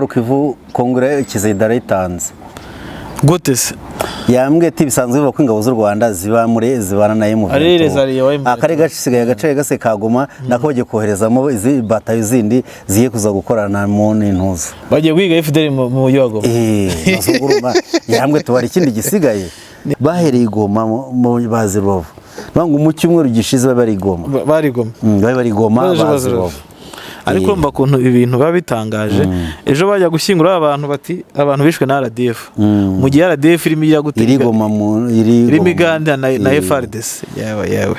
Kivu Kongre Kizidara itanze gute se yambwiye ati bisanzwe bivuga ko ingabo z'u Rwanda zibana na M23 akare gasigaye agace gase kagoma nako bagiye koherezamo izi batayo zindi ziye kuza gukorana mu n'intuzo bagiye kwiga FDL mu yogo nasuguruma yambwiye tubari ikindi gisigaye bahereye igoma mu Bazirovu bangu mu cyumweru gishize barigoma Bazirovu ariko mba kuntu ibintu babitangaje ejo bajya gushyingura abantu bishwe na RDF mu gihe RDF irimo ijya gutera irigoma iri miganda na FARDC yewe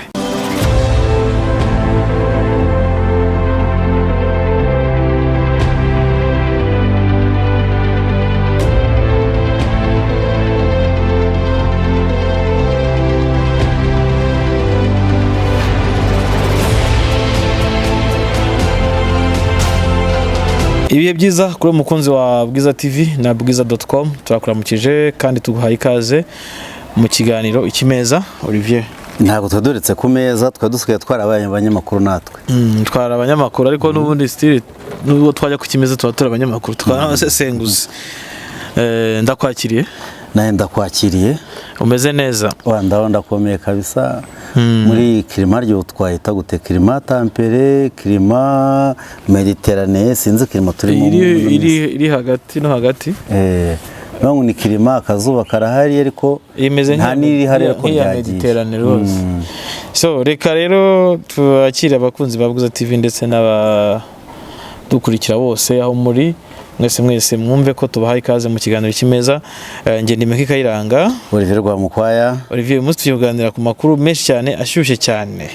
ibihe byiza kuri umukunzi wa Bwiza TV na bwiza.com turakuramukije kandi tuguhaye ikaze mu kiganiro Ikimeza. Olivier ntabwo twaduretse ku meza twadusukaye twarabaye abanyamakuru natwe twara abanyamakuru ariko n'ubundi style nubwo twajya ku Kimeza tubatura abanyamakuru twarasesenguze ndakwakiriye naye ndakwakiriye umeze neza ndakomeye kabisa muri klima ryo twahita gute klima tempere klima mediterranee sinzi klima turimo iri hagati no hagati bangu ni klima akazuba karahari ariko nta niri hari ariko ya mediterranee rose so reka rero twakira abakunzi ba Bwiza TV ndetse n'aba dukurikira bose aho muri mwese mwumve ko tubahaye ikaze mu kiganiro Ikimeza. Nge ndi Meki Kayiranga Olivier Rwamukwaya. Olivier musti tuganira ku makuru menshi cyane ashyushye cyane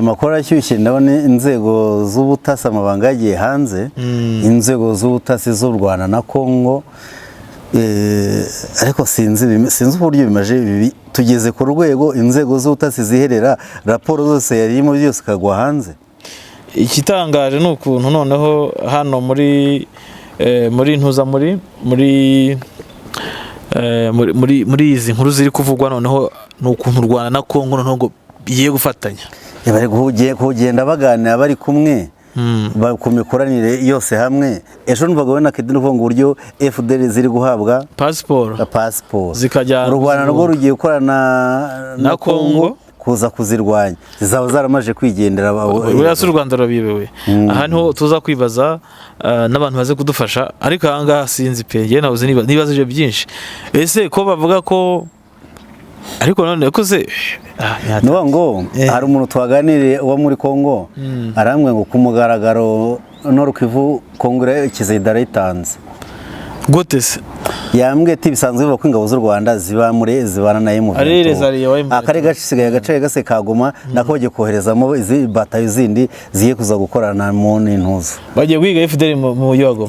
makuru ashyushye ndabone inzego z'ubutasi amabanga yagiye hanze inzego z'ubutasi z'u Rwanda na Kongo ariko sinzi uburyo bimaje bibi tugeze ku rwego inzego z'ubutasi ziherera raporo zose yarimo byose kagwa hanze. Ikitangaje n'ukuntu noneho hano muri ntuza muri izi nkuru ziri kuvugwa noneho n'ukuntu u Rwanda na Kongo noneho ngo bigiye gufatanya bari kugenda baganira bari kumwe bakumikoranire yose hamwe ejo numvaga na Kedino vuga ngo uburyo FDL ziri guhabwa passport zikajyana u Rwanda rwo rugiye gukorana na Kongo kuza kuzirwanya zizaba zaramaje kwigendera buriya s'u Rwanda rabibewe aha niho tuza kwibaza n'abantu baze kudufasha ariko ahanga sinzi pe je nabuze nibazije byinshi ese ko bavuga ko ariko none ko se no ngo hari umuntu twaganiriye uwo muri Kongo arambwe ngo kumugaragaro Kivu Kongre Kizidara itanze gute se yambwiye ati bisanzwe bivuga ko ingabo z'u Rwanda zibana na M23 akare gasigaye agace gase kagoma nako bagiye koherezamo izi batayo zindi ziye kuza gukorana mu n'intuzo bagiye kwiga FDL mu yogo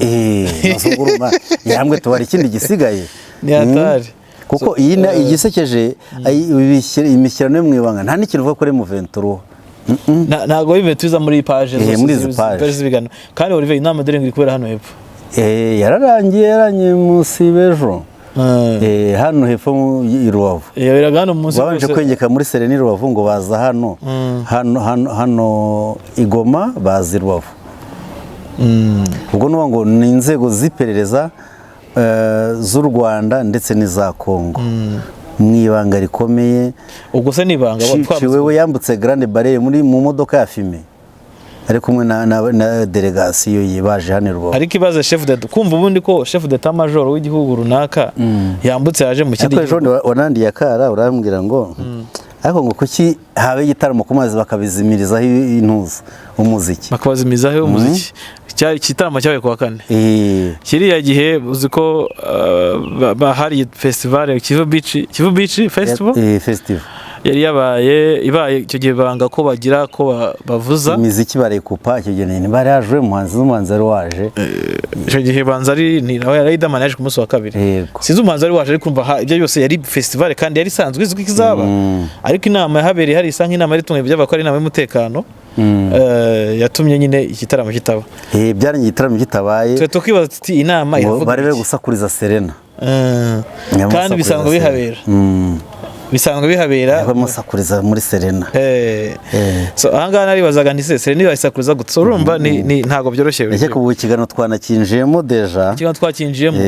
nasuguruma yambwiye tubari ikindi gisigaye ni hatari kuko iyi igisekeje imishyirano mwibanga nta n'ikintu uvuga kuri M23 ntago bimetuza muri page z'ibigano kandi Olivier inama dore ngiri kubera hano hepfo yararanye munsi bejo hano hepfo i Rubavu biragana munsi babanje kwengeka muri Sereni Rubavu ngo baza hano igoma bazi Rubavu ubwo nuba ngo ni inzego ziperereza z'u Rwanda ndetse n'iza Kongo mwibanga rikomeye ubwo se nibanga wewe yambutse Grande Barriere mu modoka ya fime ari kumwe na delegation yibaje hano Rubavu ariko ibaze chef de kumva ubundi ko chef d'état major w'igihugu runaka yambutse yaje mu kindi gihugu wanandi yakara urambwira ngo ariko ngo kuki habe igitaramo kumazi bakabizimirizaho intuza umuziki bakabazimirizaho umuziki cyari kitaramo cyawe kwa kane kiriya gihe uzi ko bahari festival Kivu Beach Festival yari ibaye icyo gihe banga ko bagira ko bavuza imiziki barekupa icyo gihe ni baraje umuhanzi ari waje icyo gihe banzari ni nawe Riderman yaje ku munsi wa kabiri sinzi umuhanzi ari waje ariko kumva ibyo byose yari festival kandi yari sanzwe izwi kizaba ariko inama yahabereye hari isa nk'inama ritumwe byaba ko ari inama y'umutekano yatumye nyine igitaramo kitaba byari igitaramo kitabaye twe tukibaza ati inama bari gusakuriza Serena kandi bisanzwe bihabera bisanzwe bihabera bamusakuriza muri Serena. So ahangaha naribazaga nti se Serena yisakuriza gutse urumva ni ntago byoroshye. Ese kubu ikigano twanakinjiyemo deja. Ikigano twakinjiyemo.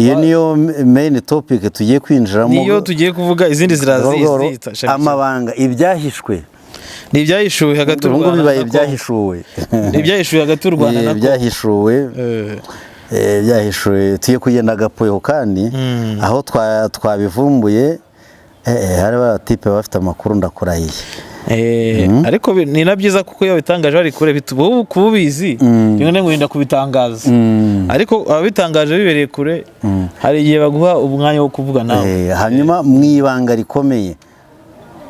Iyo niyo main topic tugiye kwinjiramo. Niyo tugiye kuvuga izindi ziraziza. Amabanga ibyahishwe. Ni ibyahishuwe hagati y'u Rwanda. Bibaye ibyahishuwe. Ibyahishuwe hagati y'u Rwanda nako. Byahishuwe tuye kugenda gapoyo kandi aho twabivumbuye hari abatipe bafite amakuru ndakurahiye. Ariko ni nabyiza kuko iyo bitangaje bari kure bitubo kubizi rimwe ngo yenda kubitangaza. Ariko ababitangaje bibereye kure hari igihe baguha umwanya wo kuvuga nawe. Hanyuma mwibanga rikomeye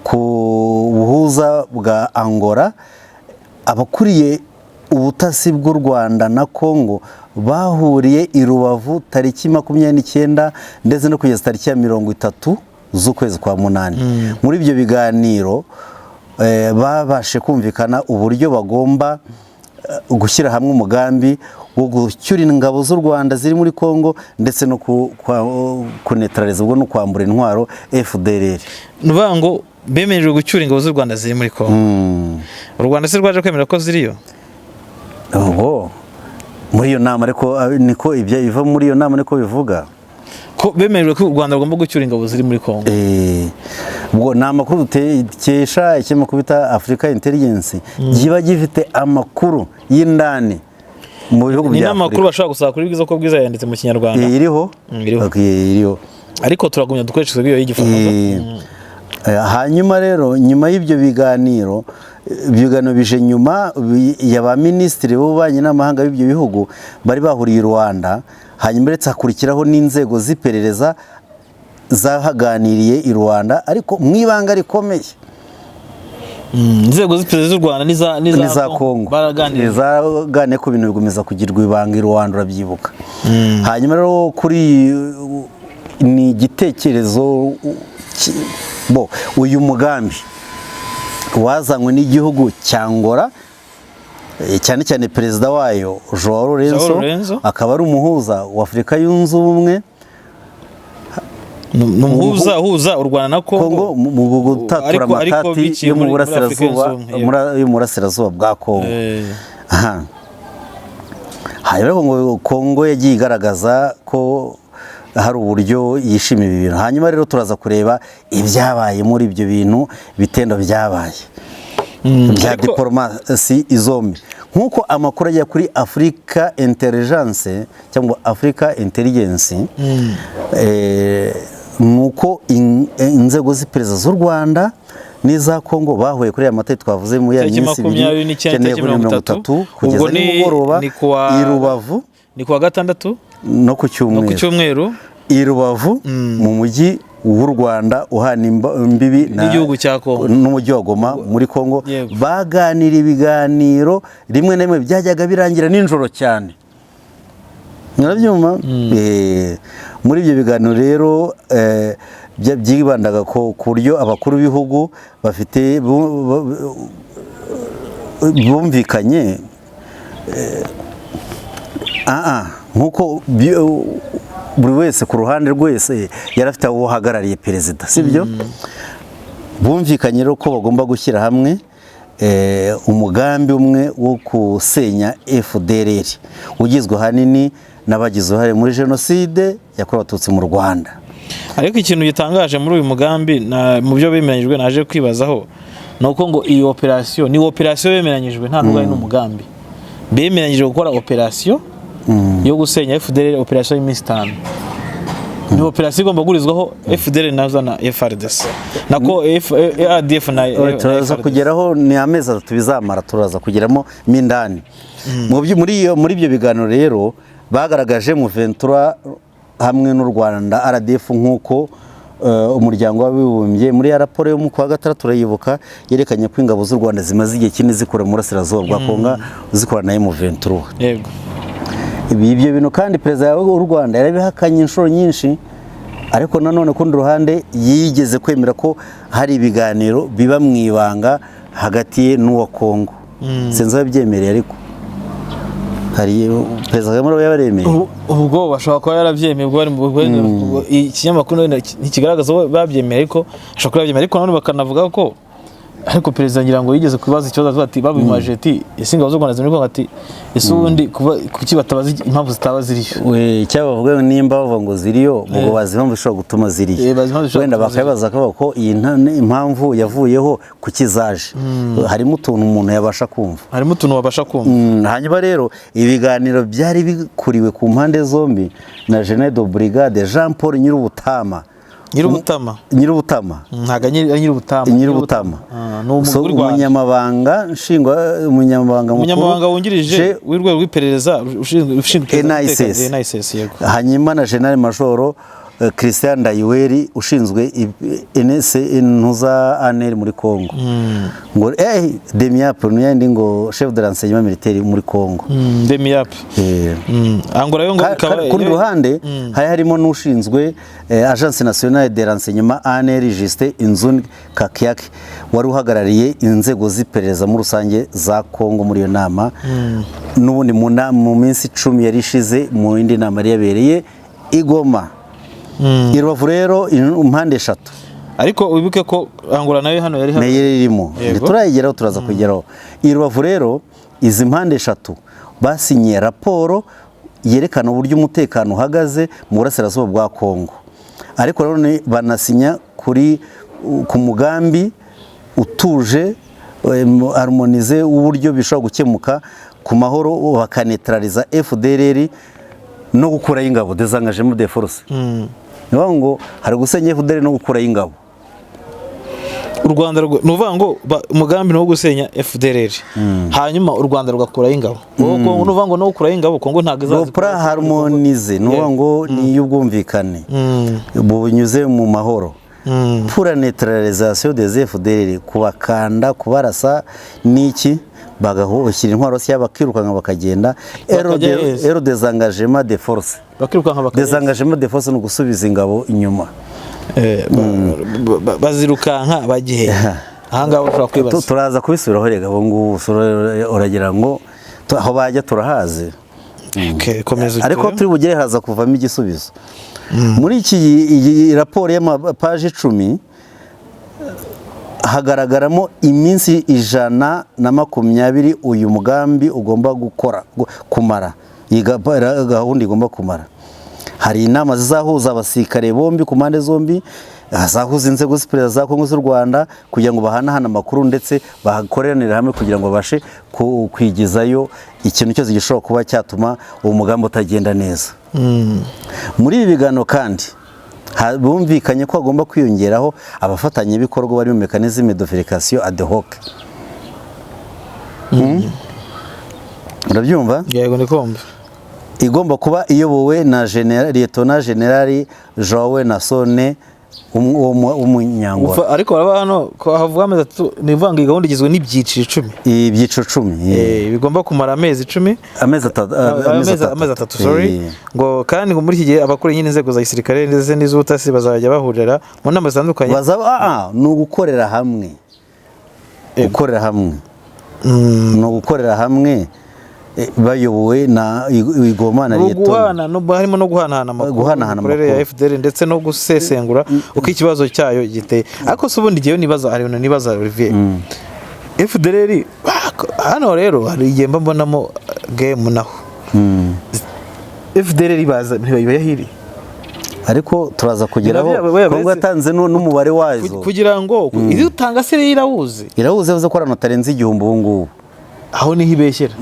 ku buhuza bwa Angola abakuriye ubutasi bw'u Rwanda na Kongo bahuriye i Rubavu tariki 29 ndetse no kugeza tariki ya 30 z'ukwezi kwa munani. Muri ibyo biganiro babashe kumvikana uburyo bagomba gushyira hamwe umugambi wo gucyura ingabo z'u Rwanda ziri muri Kongo ndetse no kunetraliza ubwo no kwambura intwaro FDLR. Nuvuga ngo bemereje gucyura ingabo z'u Rwanda ziri muri Kongo. U Rwanda se rwaje kwemera ko ziriyo? Muri iyo nama ariko niko ibyo biva muri iyo nama niko bivuga ko bemerewe ko u Rwanda rugomba gucyura ingabo ziri muri Kongo. Ubwo ni amakuru dutekesha ikinyamakuru bita Africa Intelligence giba gifite amakuru y'indani mu bihugu bya Afrika. Ni amakuru bashobora gusaba kuri bwiza ko bwiza yanditse mu Kinyarwanda. Iriho. Ariko turagumya dukoresha iyo y'igifaransa. Hanyuma rero nyuma y'ibyo biganiro bije nyuma y'aba minisitiri b'ububanyi n'amahanga b'ibyo bihugu bari bahuriye i Rwanda. Hanyuma ndetse hakurikiraho n'inzego z'iperereza zahaganiriye i Rwanda ariko mwibanga rikomeye. Inzego z'iperereza z'u Rwanda n'iza Kongo baraganiriye ko ibintu bigomeza kugirwa ibanga i Rwanda urabyibuka. Hanyuma rero kuri ni igitekerezo uyu mugambi wazanywe n'igihugu cya Angola cyane cyane perezida wayo Joao Lourenço akaba ari umuhuza wa Afurika yunze ubumwe. Huza u Rwanda na Kongo mu gutatura amatati yo mu burasirazuba bwa Kongo. Hanyuma ngo Kongo yagiye igaragaza ko hari uburyo yishimiye ibi bintu. Hanyuma rero turaza kureba ibyabaye muri ibyo bintu bitendo byabaye bya diplomasi izombi nkuko amakuru ajya kuri Africa Intelligence cyangwa Africa Intelligence. Nuko inzego z'iperereza z'u Rwanda n'iza Kongo bahuye kuri aya mateka twavuze mu ya minsi 29 kugeza nimugoroba i Rubavu ni kuwa gatandatu no ku cyumweru i Rubavu mu mujyi w'u Rwanda uhana imbibi n'igihugu cya Kongo n'umujyi wa Goma muri Kongo. Baganira ibiganiro rimwe na rimwe byajyaga birangira ninjoro cyane. Murabyumva? Muri ibyo biganiro rero byibandaga ku buryo abakuru b'ibihugu bafite bumvikanye nkuko buri wese ku ruhande rwese yarafite abo uhagarariye perezida, sibyo? Bumvikanye rero ko bagomba gushyira hamwe umugambi umwe wo kusenya FDLR ugizwe hanini n'abagize uruhare muri jenoside yakorewe Abatutsi mu Rwanda. Ariko ikintu gitangaje muri uyu mugambi mu byo bemeranyijwe naje kwibazaho nuko ngo iyi operation ni operation bemeranyijwe nta nubwo ari n'umugambi. Bemeranyije gukora operation yo gusenya FDLR, operation y'iminsi 5. Ni operation igomba gurizwaho FDLR nazo na FARDC nako ADF na turaza kugeraho ni amezi 3 bizamara, turaza kugeramo mindani. Muri ibyo biganiro rero bagaragaje mu Ventura hamwe n'u Rwanda RDF nkuko umuryango w'abibumbye muri raporo yo mu kwa gatatu turayibuka yerekanye ko ingabo z'u Rwanda zimaze igihe kinini zikora mu burasirazuba bwa Kongo zikorana mu Ventura. Yego. Ibyo bintu kandi perezida w'u Rwanda yarabihakanye inshuro nyinshi, ariko nanone kundi ruhande yigeze kwemera ko hari ibiganiro biba mu ibanga hagati ye n'uwa Kongo. Sinzi ababyemereye ariko hari perezida Kagame yabaremeye ubwo bashobora kuba yarabyemeye ubwo bari mu ikinyamakuru ntikigaragaza ko babyemeye ariko ashobora kuba yabyemeye ariko none bakanavuga ko ariko perezida ngira ngo yigeze kubaza ikibazo ati babimaje ati ese ingabo z'u Rwanda ziri ko ati ese ubundi kuki batabaza impamvu zitaba ziriyo we cyabavuga nimba bavuga ngo ziriyo ubwo bazi impamvu ishobora gutuma ziriyo wenda bakabaza ko iyi impamvu yavuyeho kukizaje harimo utuntu umuntu yabasha kumva hanyuma rero ibiganiro byari bikuriwe ku mpande zombi na General de Brigade Jean Paul Nyirubutama Nyirubutama umunyamabanga wungirije w'urwego rw'iperereza ushinzwe NISS hanyuma na General Major Christian Ndayiweri ushinzwe intuza ANR muri Congo ngo Demiap n'yandi ngo chef de renseignement militaire muri Congo Demiap angora yo ngo ku ruhande harimo n'ushinzwe Agence Nationale de Renseignement ANR Justin Inzuni Kakiaki wari uhagarariye inzego z'iperereza muri rusange za Congo muri iyo nama n'ubundi mu minsi 10 yari ishize mu yindi nama yari yabereye i Goma i Rubavu rero impande eshatu ariko wibuke ko Angola nayo hano yari irimo turayigeraho turaza kugeraho i Rubavu rero izi mpande eshatu basinyiye raporo yerekana uburyo umutekano uhagaze mu burasirazuba bwa Congo ariko rero banasinya ku mugambi utuje harmonize uburyo bishobora gukemuka ku mahoro bakanetraliza FDLR no gukuraho ingabo désengagement de force niyo ngo hari gusenya FDLR no gukuraho ingabo u Rwanda nuvuga ngo umugambi no gusenya FDLR hanyuma u Rwanda rugakuraho ingabo Kongo nuvuga ngo no gukuraho ingabo Kongo ntago izaza pour harmoniser nuvuga ngo ni y'ubwumvikane bunyuze mu mahoro pour la neutralisation des FDLR kubakanda kubarasa niki bagahoshyira intwaro se y'abakirukanga bakagenda ero désengagement de force désengagement de force no gusubiza ingabo inyuma bazirukanka bagihe ahanga ushobora kwibaza turaza kubisubiraho rega abo ngubu uragira ngo aho bajya turahaze ariko turi bugere haza kuvamo igisubizo muri iki raporo y'amapaje 10 hagaragaramo iminsi 120 uyu mugambi ugomba kumara iyi gahunda igomba kumara hari inama zizahuza abasirikare bombi ku mpande zombi hazahuza inzego z'iperereza za Kongo z'u Rwanda kugira ngo bahanahane amakuru ndetse bakoranire hamwe kugira ngo babashe kwigizayo ikintu cyose gishobora kuba cyatuma uwo mugambi utagenda neza muri ibi biganiro kandi bumvikanye ko agomba kwiyongeraho abafatanyabikorwa bari mu mekanizme de verification ad hoc urabyumva yego ndikumva igomba kuba iyobowe na Lieutenant General Joao Nassone umunyangwa ariko baraba hano ko havuga amezi 3 nivanga gahunda igizwe n'ibyiciro 10 ibyiciro 10 bigomba kumara amezi 10 amezi 3 sorry ngo kandi ngo muri iki gihe abakora nyine inzego za gisirikare ndetse n'iz'ubutasi bazajya bahurira mu nama zitandukanye ni ugukorera hamwe gukorera hamwe bayobowe na Igoma na Leta harimo no guhanahana amakuru ya FDL ndetse no gusesengura uko ikibazo cyayo giteye ariko se ubundi gihe nibaza Olivier FDL hano rero hari igemba mbonamo game naho FDL baza ntibayahiri ariko turaza kugeraho Kongo yatanze n'umubare wazo kugira ngo izi utanga se irahuze yavuze ko arano tarenze igihumbi ubu ngubu aho niho ibeshyera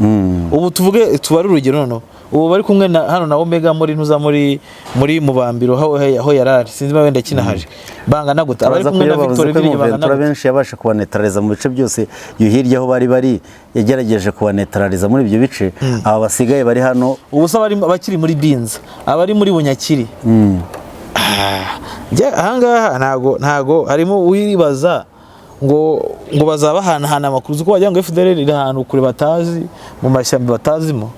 ubu tuvuge tubare urugero noneho ubu bari kumwe hano na Omega muri ntuza muri mubambiro aho yarari sinzi ba wenda kinahaje bangana gute abari kumwe na Victor bangana benshi yabasha kubanetraliza mu bice byose yuhirya aho bari yagerageje kubanetraliza muri ibyo bice aba basigaye bari hano ubu se bakiri muri Binza abari muri Bunyakiri ahangaha ntago harimo wiribaza ngo bazabahanahana amakuru zuko wagira ngo FDL iri ahantu kure batazi mu mashyamba batazimo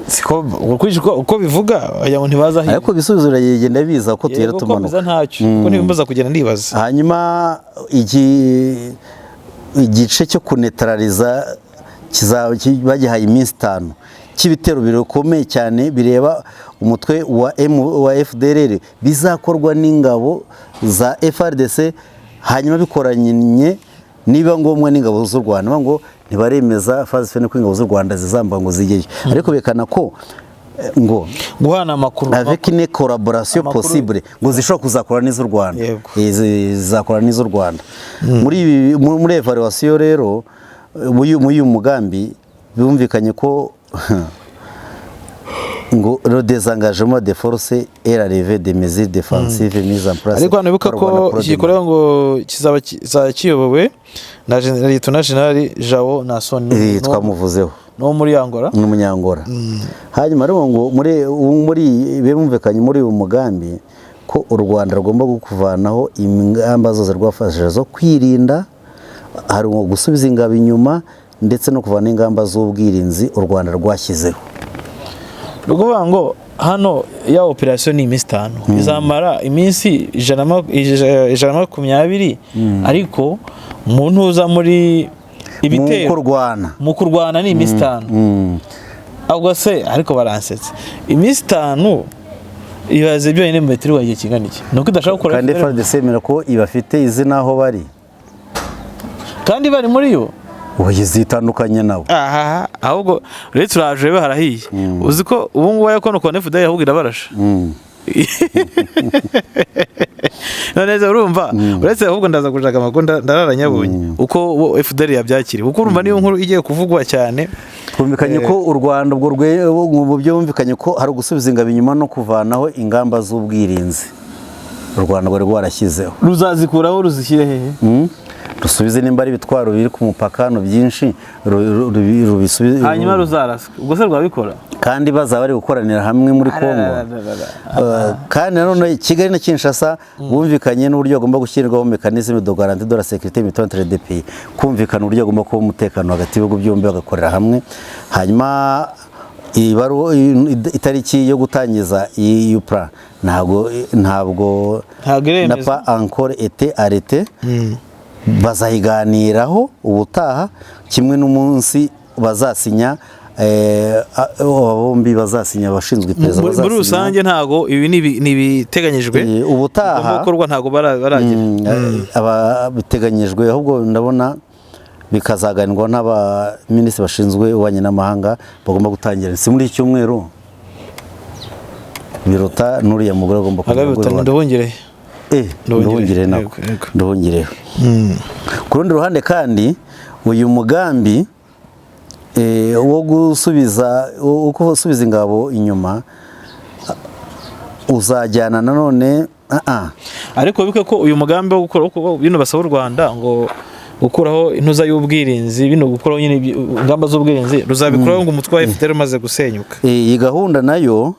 siko uko bivuga wagira ngo ntibaza aho ariko bisubizo biragenda biza ko tuyera tumanuka ntacyo kuko nibimbaza kugenda ndibaza hanyuma igice cyo kunetraliza bagihaye iminsi 5 cy'ibitero bikomeye cyane bireba umutwe wa FDLR bizakorwa n'ingabo za FARDC, hanyuma bikoranye niba ngombwa n'ingabo z'u Rwanda ngo ntibaremeza phase fene ko ingabo z'u Rwanda zizamba ngo zigeje, ariko bekana ko ngo guhana amakuru avec une collaboration possible ngo zishobora kuzakora n'iz'u Rwanda, zizakora n'iz'u Rwanda. Muri evaluation rero uyu mugambi bumvikanye ko ngo le désengagement des forces et la levée des mesures défensives mises en place. Ariko nibuka ko gikoreho ngo kizaba kiyobowe na General Jao Nason, twamuvuzeho no muri Angola, n'umunyangora. Hanyuma rero ngo muri bumvikanye muri uyu mugambi ko u Rwanda rugomba kuvanaho ingamba zose rwafashije zo kwirinda, hari ngo gusubiza ingabo inyuma ndetse no kuvana ingamba z'ubwirinzi u Rwanda rwashyizeho. Rukuvuga ngo hano ya operation ni iminsi 5 izamara iminsi 120, ariko umuntu uza muri ibitero mu kurwana ni iminsi 5. Ahubwo se ariko baransetse iminsi 5 ibaze byo nyine metero wagiye kingana iki, nuko idashaka gukora kandi FARDC semera ko ibafite izina aho bari kandi bari muri yo zitandukanye nabo. Ahubwo rero turaje harahiye, uzi ko ubu ngubu yakono ko FDL ahubwo irabarasha none urumva uretse ahubwo ndaza gushaka amakuru ndararanyabonye uko FDL yabyakiriye, kuko urumva niyo nkuru igiye kuvugwa cyane. Twumvikanye ko u Rwanda ubwo mu byo bumvikanye ko hari gusubiza ingabo inyuma no kuvanaho ingamba z'ubwirinzi u Rwanda rwari rwarashyizeho. Ruzazikuraho ruzishyire hehe? Rusubize nimba ari ibitwaro biri ku mupaka no byinshi rubisubize, hanyuma ruzaraswe. Ubwo se rwabikora kandi bazaba bari gukoranira hamwe muri Kongo. Kandi none Kigali na Kinshasa bumvikanye n'uburyo bagomba gushyirwaho mechanisme de garantie de la sécurité entre les pays, kumvikana uburyo agomba kuba umutekano hagati y'ibihugu byombi bagakorera hamwe. Hanyuma itariki yo gutangiza iyi plan ntabwo n'a pas encore été arrêté. Bazayiganiraho ubutaha kimwe n'umunsi bazasinya, bombi bazasinya abashinzwe iperereza bazasinya. Muri rusange ntago ibi nibiteganyijwe ubutaha gukorwa, ntago baragira biteganyijwe, ahubwo ndabona bikazaganirwa n'abaminisitiri bashinzwe ububanyi n'amahanga bagomba gutangira si muri iki cyumweru. Biruta n'uriya mugore agomba nduhungire. Ku rundi ruhande kandi uyu mugambi wo gusubiza ingabo inyuma uzajyana nanone ariko bike ko uyu mugambi wo gukora bino basaba u Rwanda ngo gukuraho intuza y'ubwirinzi, bino gukuraho nyine ingamba z'ubwirinzi ruzabikuraho ngo umutwe wa FDL umaze gusenyuka. Iyi gahunda nayo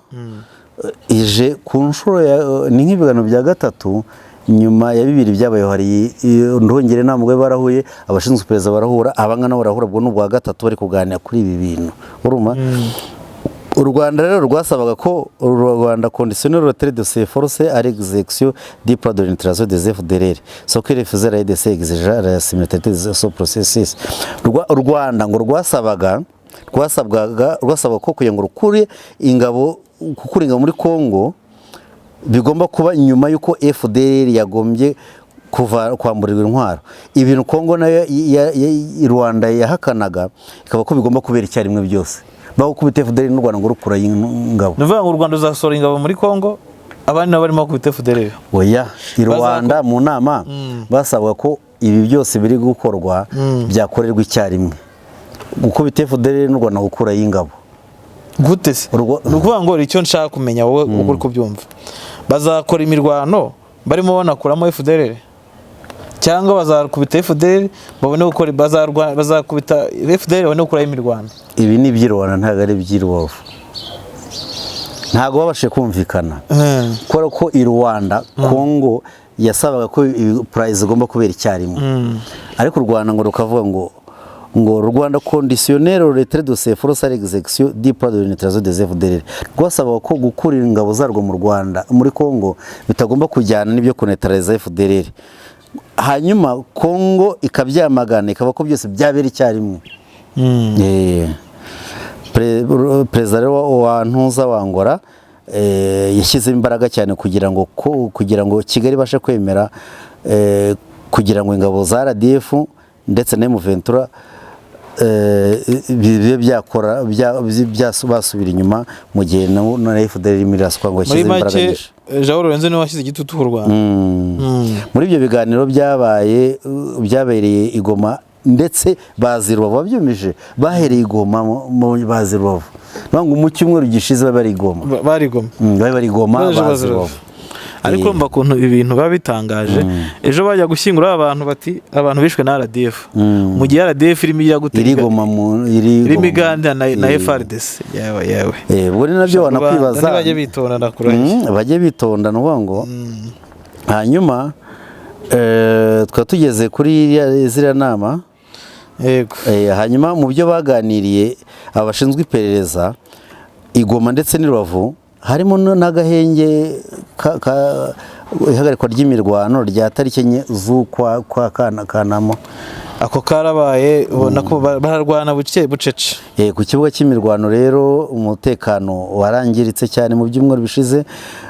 ije ku nshuro ni nk'ibiganiro bya gatatu nyuma ya 2 byabaye. Hari ndongere namwe barahuye, abashinzwe iperereza barahura, abangana barahura, ubwo n'ubwa gatatu bari kuganira kuri ibi bintu. Uruma u Rwanda rero rwasabaga ko u Rwanda conditionner le retrait de ses forces à l'exécution du plan de l'intégration des FDLR, ce qui refusait la RDC exigeait la simultanéité de ce processus. U Rwanda ngo rwasabwa ko kugira ngo rukure ingabo muri Kongo bigomba kuba nyuma yuko FDLR yagombye kwamburirwa intwaro. Ibintu Kongo nayo Rwanda yahakanaga ikaba ko bigomba kubera icyarimwe byose. Baho kubita FDLR n'u Rwanda ngo rukura ingabo. Nuvuga ngo u Rwanda uzasora ingabo muri Kongo, abandi nabo barimo kubita FDLR. Oya, i Rwanda mu nama basabwa ko ibi byose biri gukorwa byakorerwa icyarimwe. Gukubita FDLR n'u Rwanda gukura ingabo. Gute se? Nukuvuga ngo icyo nshaka kumenya wowe uko uri kubyumva. Bazakora imirwano barimo banakuramo FDLR, cyangwa bazakubita FDLR babone gukora bazakubita FDLR babone gukora imirwano? Ibi ni iby'Rwanda ntago ari iby'Rubavu, ntago babashe kumvikana. Kora ko i Rwanda Kongo yasabaga ko prize igomba kubera icyarimwe, ariko u Rwanda ngo rukavuga ngo Rwanda conditionner le retrait de ses forces à l'exécution du plan de l'intégration des FDLR. Rwasaba ko gukurira ingabo zarwo mu Rwanda muri Kongo bitagomba kujyana n'ibyo kuneutraliza FDLR. Hanyuma Kongo ikabyamagana ikaba ko byose byabera icyarimwe. perezida wa ntuza wa Angola yashyize imbaraga cyane kugira ngo Kigali ibashe kwemera kugira ngo ingabo za RDF ndetse na M23 bibe byakora basubira inyuma mu gihe na FDL irimo iraswa ngo yashyize imbaraga nyinshi. Jean Lorenzo niwe washyize igitutu ku Rwanda. Muri ibyo biganiro byabereye i Goma ndetse bazi Rubavu babyumije bahereye i Goma bazi Rubavu ngo mu cyumweru gishize bari i Goma bazi Rubavu. Ariko mba kuntu ibintu baba bitangaje ejo bajya gushyingura abantu bishwe na RDF mu gihe RDF irimo ijya gutega irimo iganda na FRDC yewe ubwo ni nabyo wanakwibaza bajye bitonda ngo hanyuma twaba tugeze kuri ziriya nama hanyuma mu byo baganiriye abashinzwe iperereza i Goma ndetse n'i Rubavu harimo n'agahenge ihagarikwa ry'imirwano rya tariki 4 z'ukwa Kanama. Ako karabaye ubona ko bararwana bucece. Ku kibuga cy'imirwano rero umutekano warangiritse cyane mu byumweru bishize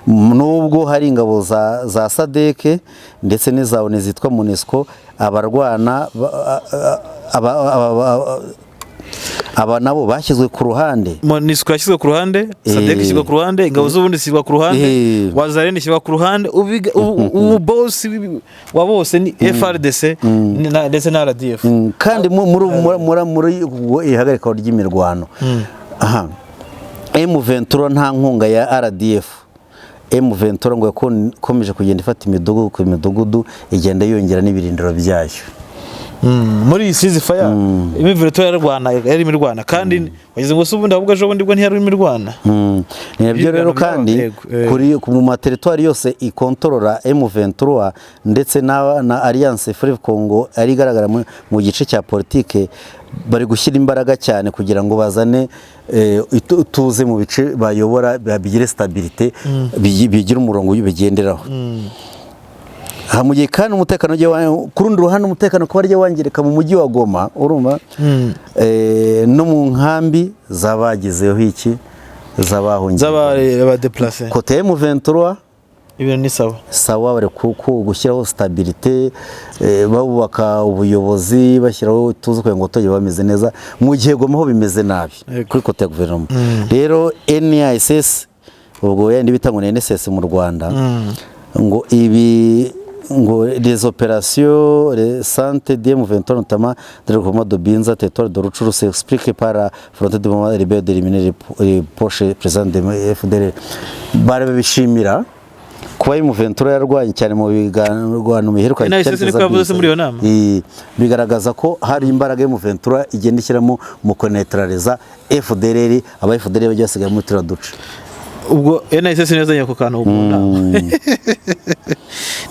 nubwo hari ingabo za SADC ndetse n'iza ONU zitwa MONUSCO abarwana aba nabo bashyizwe ku ruhande. MONUSCO yashyizwe ku ruhande, SADC ishyirwa ku ruhande, ingabo z'ubundi zishyirwa ku ruhande, Wazalendo ishyirwa ku ruhande, ubu boss wa bose ni FRDC ndetse na RDF. Kandi muri ihagarikwa ry'imirwano M23 nta nkunga ya RDF. M23 ngo yakomeje kugenda ifata imidugudu igenda yongera n'ibirindiro byayo. Muri ceasefire imivureto yari imirwana kandi wagize ngo ubundi ahubwo ejo bundi bwo ntiyari imirwana. Nibyo rero kandi mu materitwari yose ikontorora M23 ndetse na Alliance Fleuve Congo ari igaragara mu gice cya politike bari gushyira imbaraga cyane kugira ngo bazane tuze mu bice bayobora bigire stabilité bigira umurongo bigenderaho. Hamugiye kandi umutekano ku rundi ruhande umutekano ko barya wangirika mu mujyi wa Goma urumva no mu nkambi zabagezeho iki zabahungiye abadeplacer côté M23 ibintu ni sawa bari gushyiraho stabilité babubaka ubuyobozi bashyiraho tuzi ko ngo toye bameze neza mu gihe Goma ho bimeze nabi kuri côté guverinoma. Rero NISS ubwo yandi bitangwa na NSS mu Rwanda ngo les opérations récentes d'M23 notamment dans le groupement de Binza territoire de Rutshuru s'expliquent par la volonté de moment libéré d'éliminer les poches présents de FDL. Barabishimira kuba M23 yarwanye cyane mu biganiro biheruka bigaragaza ko hari imbaraga M23 igenda ishyiramo mu konetraliza FDL aba FDL bajya basigaye muri turaduce. Ubwo NSS yazanye ku kantu ubona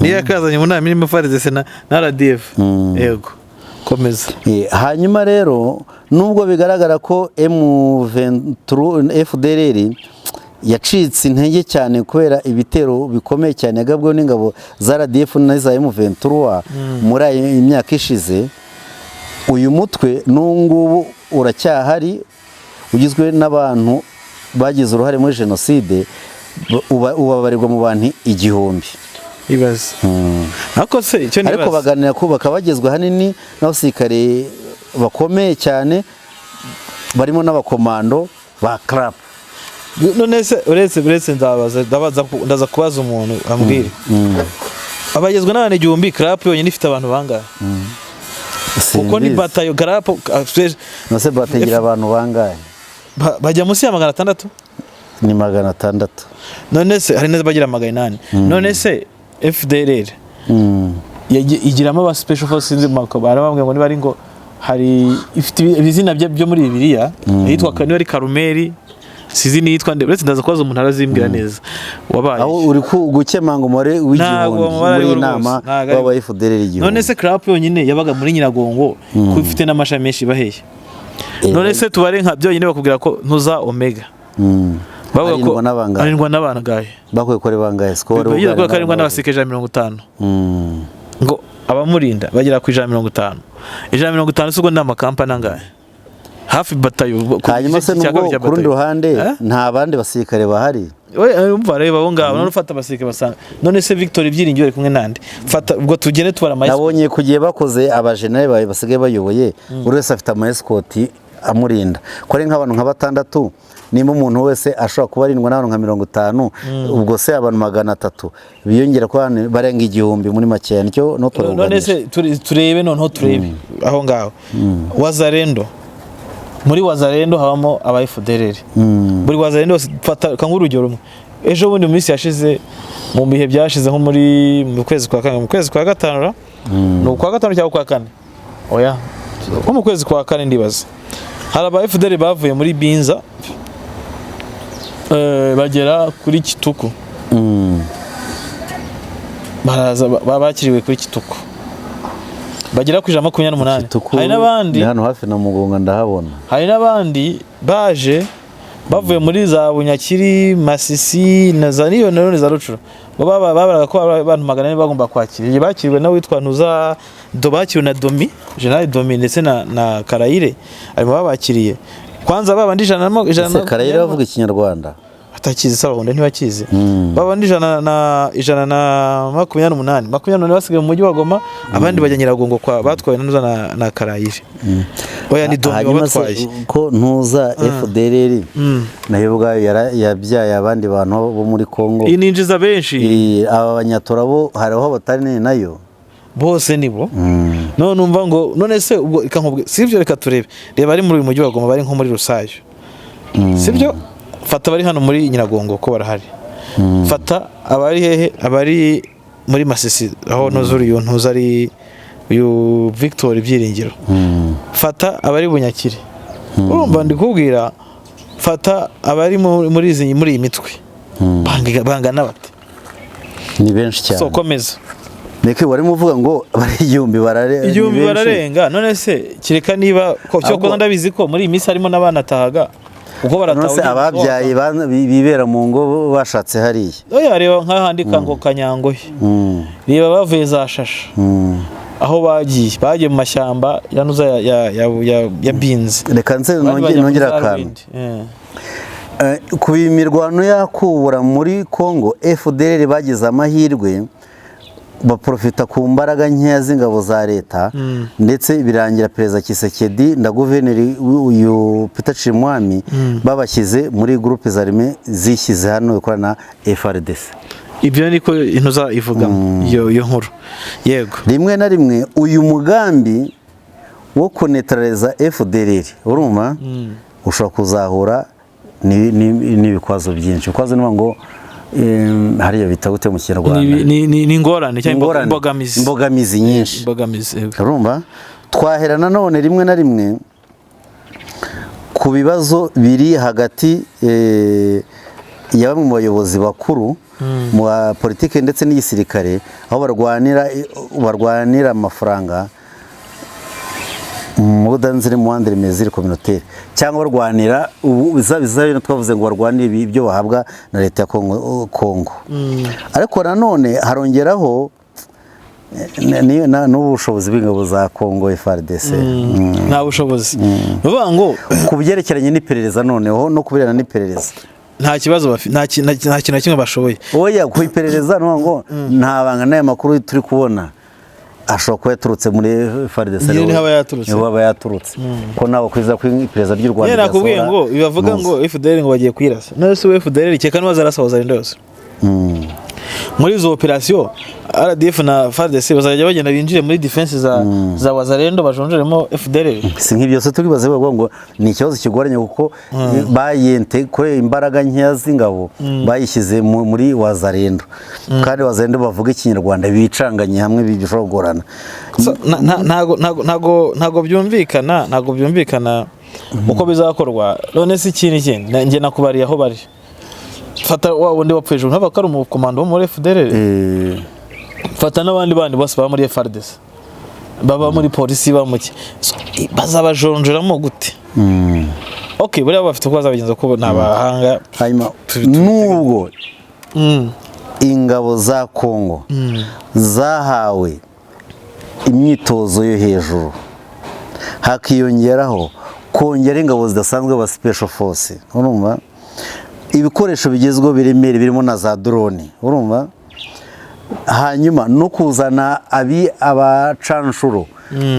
niyo yakazanye mu nama irimo FARDC na RDF yego komeza. Hanyuma rero nubwo bigaragara ko M23 FDLR yacitse intege cyane kubera ibitero bikomeye cyane yagabweho n'ingabo za RDF na za M23 muri iyi myaka ishize, uyu mutwe n'ungubu uracyahari ugizwe n'abantu bagize uruhare muri jenoside ubabarirwa mu bantu 1000. Ibaze ako se icyo nibaze ariko baganira kubaka bagezwe hanini n'abasirikare bakomeye cyane barimo n'abakomando ba CRAP. None se uretse ndaza kubaza umuntu ambwire abagezwe n'abantu 1000 CRAP yonyine ifite abantu bangahe? Kuko ni batayo CRAP nose bategera abantu bangahe? Bajya munsi ya 600? Ni 600. None se hari neza bagira 800. None se FDLR igiramo aba special forces barabambwe ngo bari ngo hari ifite ibizina byo muri Bibiliya yitwa Kani ari Karumeli sizi ni yitwa ndetse ndaza kwaza umuntu arazimbwira neza wabaye aho uri gukemanga umure w'igihumbi muri inama baba FDLR igihumbi. None se CRAP yonyine yabaga muri Nyiragongo ko ifite n'amashami menshi baheye. None se tubare nka byo nyine bakubwira ko ntuza Omega bavuga ko arindwa n'abantu gahe bakwiye kore bangahe score ubu ko arindwa n'abasikeje 50 ngo abamurinda bagera ku 150 150 sugo n'amakampani angahe hafi batayo. Hanyuma se nubwo ku rundi ruhande nta bandi basirikare bahari. Umva reba abo ngabo none ufata abasirikare basanga none se Victor Ibyiringiro ari kumwe nande fata ubwo tugende tubara ama nabonye kugiye bakoze abajenerali basigaye bayoboye buri wese afite ama escort amurinda ko ari nk'abantu nka batandatu nimba umuntu wese ashobora kuba arindwa n'abantu nka 50 ubwo se abantu 300 biyongera ko barenga 1000 muri makeya nicyo no turabona none se turebe noneho turebe aho ngaho Wazalendo muri Wazalendo habamo aba FDLR muri Wazalendo fata kangurugero rumwe ejo bundi mu minsi yashize mu bihe byashize nko muri mu kwezi kwa kane mu kwezi kwa gatanu no kwa gatanu cyangwa kwa kane oya nko mu kwezi kwa kane ndibaza hari aba FDLR bavuye muri Binza bagera kuri Kituku baraza babakiriwe kuri Kituku bagera ku 128 hari nabandi hano hafi na Mugonga ndahabona hari nabandi baje bavuye muri za Bunyakiri Masisi na za niyo none za Rucuro babaraga ko abantu 400 bagomba kwakira bakiriwe na witwa Ntuza bakiriwe na Domi General Domi ndetse na Karayire arimo babakiriye kwanza babandi ijana Karayire bavuga ikinyarwanda atakizi saba honde ntibakizi babandi ijana na 28 basigaye mu mujyi wa Goma abandi bajya Nyiragongo kwa batwaye Ntuza na Karayire oya ni Domi wabatwaye ko Ntuza FDLR nayo ubwayo yabyaye abandi bantu bo muri Kongo ininjiza benshi aba banyatora bo hariho batari nayo bose nibo none umva ngo none se ubwo ikankubwe sivyo reka turebe reba ari muri mujyi wa Goma bari nko muri Rusayo sivyo fata bari hano muri Nyiragongo ko barahari fata abari hehe abari muri Masisi aho Ntuza ari uyu Victor Ibyiringiro fata abari Bunyakiri urumva ndikubwira fata abari muri iyi mitwe bangana bate ni benshi cyane so komeza Neke warimo uvuga ngo bari igihumbi bararenga none se kireka niba ko cyo ko ndabizi ko muri imisi harimo nabana tahaga uko baratawe ababyaye bibera mu ngo bashatse hariye oya reba nkahandika ngo Kanyango reba bavuye za Shasha aho bagiye mu mashyamba yanuza ya Binzi reka nse nongera akantu ku imirwano yakubura muri Kongo FDLR bagize amahirwe baprofita ku mbaraga nkeya z'ingabo za leta ndetse birangira perezida Kisekedi na guverineri uyu Peter Chimwami babashyize muri groupe zarime zishyize hano ikorana FARDC ibyo niko Ntuza ivuga iyo nkuru yego rimwe na rimwe uyu mugambi wo kunetraliza FDLR urumva ushobora kuzahura n'ibikwazo byinshi kwazo niba ngo hariya bita gute mu Kinyarwanda ni ingorane cyangwa imbogamizi nyinshi urumva twaherana none rimwe na rimwe ku bibazo biri hagati ya bamwe mu bayobozi bakuru mu politike ndetse n'igisirikare aho barwanira amafaranga mudanzire muhandire mezire communautaire cyangwa barwanira bizayo twavuze ngo barwanire ibyo bahabwa na leta ya Kongo ariko nanone harongeraho n'ubushobozi bw'ingabo za Kongo FARDC nta bushobozi bavuga ngo ku byerekeranye n'iperereza noneho no kubirana n'iperereza nta kibazo nta kintu na kimwe bashoboye oya ku iperereza ngo nta banga n'aya makuru turi kubona ashobora kuba yaturutse muri FARDC niho aba yaturutse ko nawe kwiza ku iperereza ry'u Rwanda nakubwiye ngo bibavuga ngo FDLR ngo bagiye kwirasa none se FDLR cyeka n'abazarasa Wazalendo yose muri izo operation RDF na FARDC bazajya bagenda binjire muri defense za Wazalendo bajonjeremo FDLR si nk'ibyo se tukibaze ngo ni ikibazo kigoranye kuko bayente ko imbaraga nkeya z'ingabo bayishyize muri Wazalendo kandi Wazalendo bavuga ikinyarwanda bicanganye hamwe bishobora ntago byumvikana uko bizakorwa none se ikindi nge nakubariye aho bari fata wundi wapfuye ejo ntabwo ari umukomando wo muri FDLR fata n'abandi bose baba muri FARDC baba muri polisi bamuke bazabajonjeramo gute okay buriya bafite ko bazabigenza ko nabahanga hanyuma nubwo ingabo za Kongo zahawe imyitozo yo hejuru hakiyongeraho kongera ingabo zidasanzwe ba special force, urumva ibikoresho bigezweho biremere birimo na za drone, urumva hanyuma no kuzana abacanshuro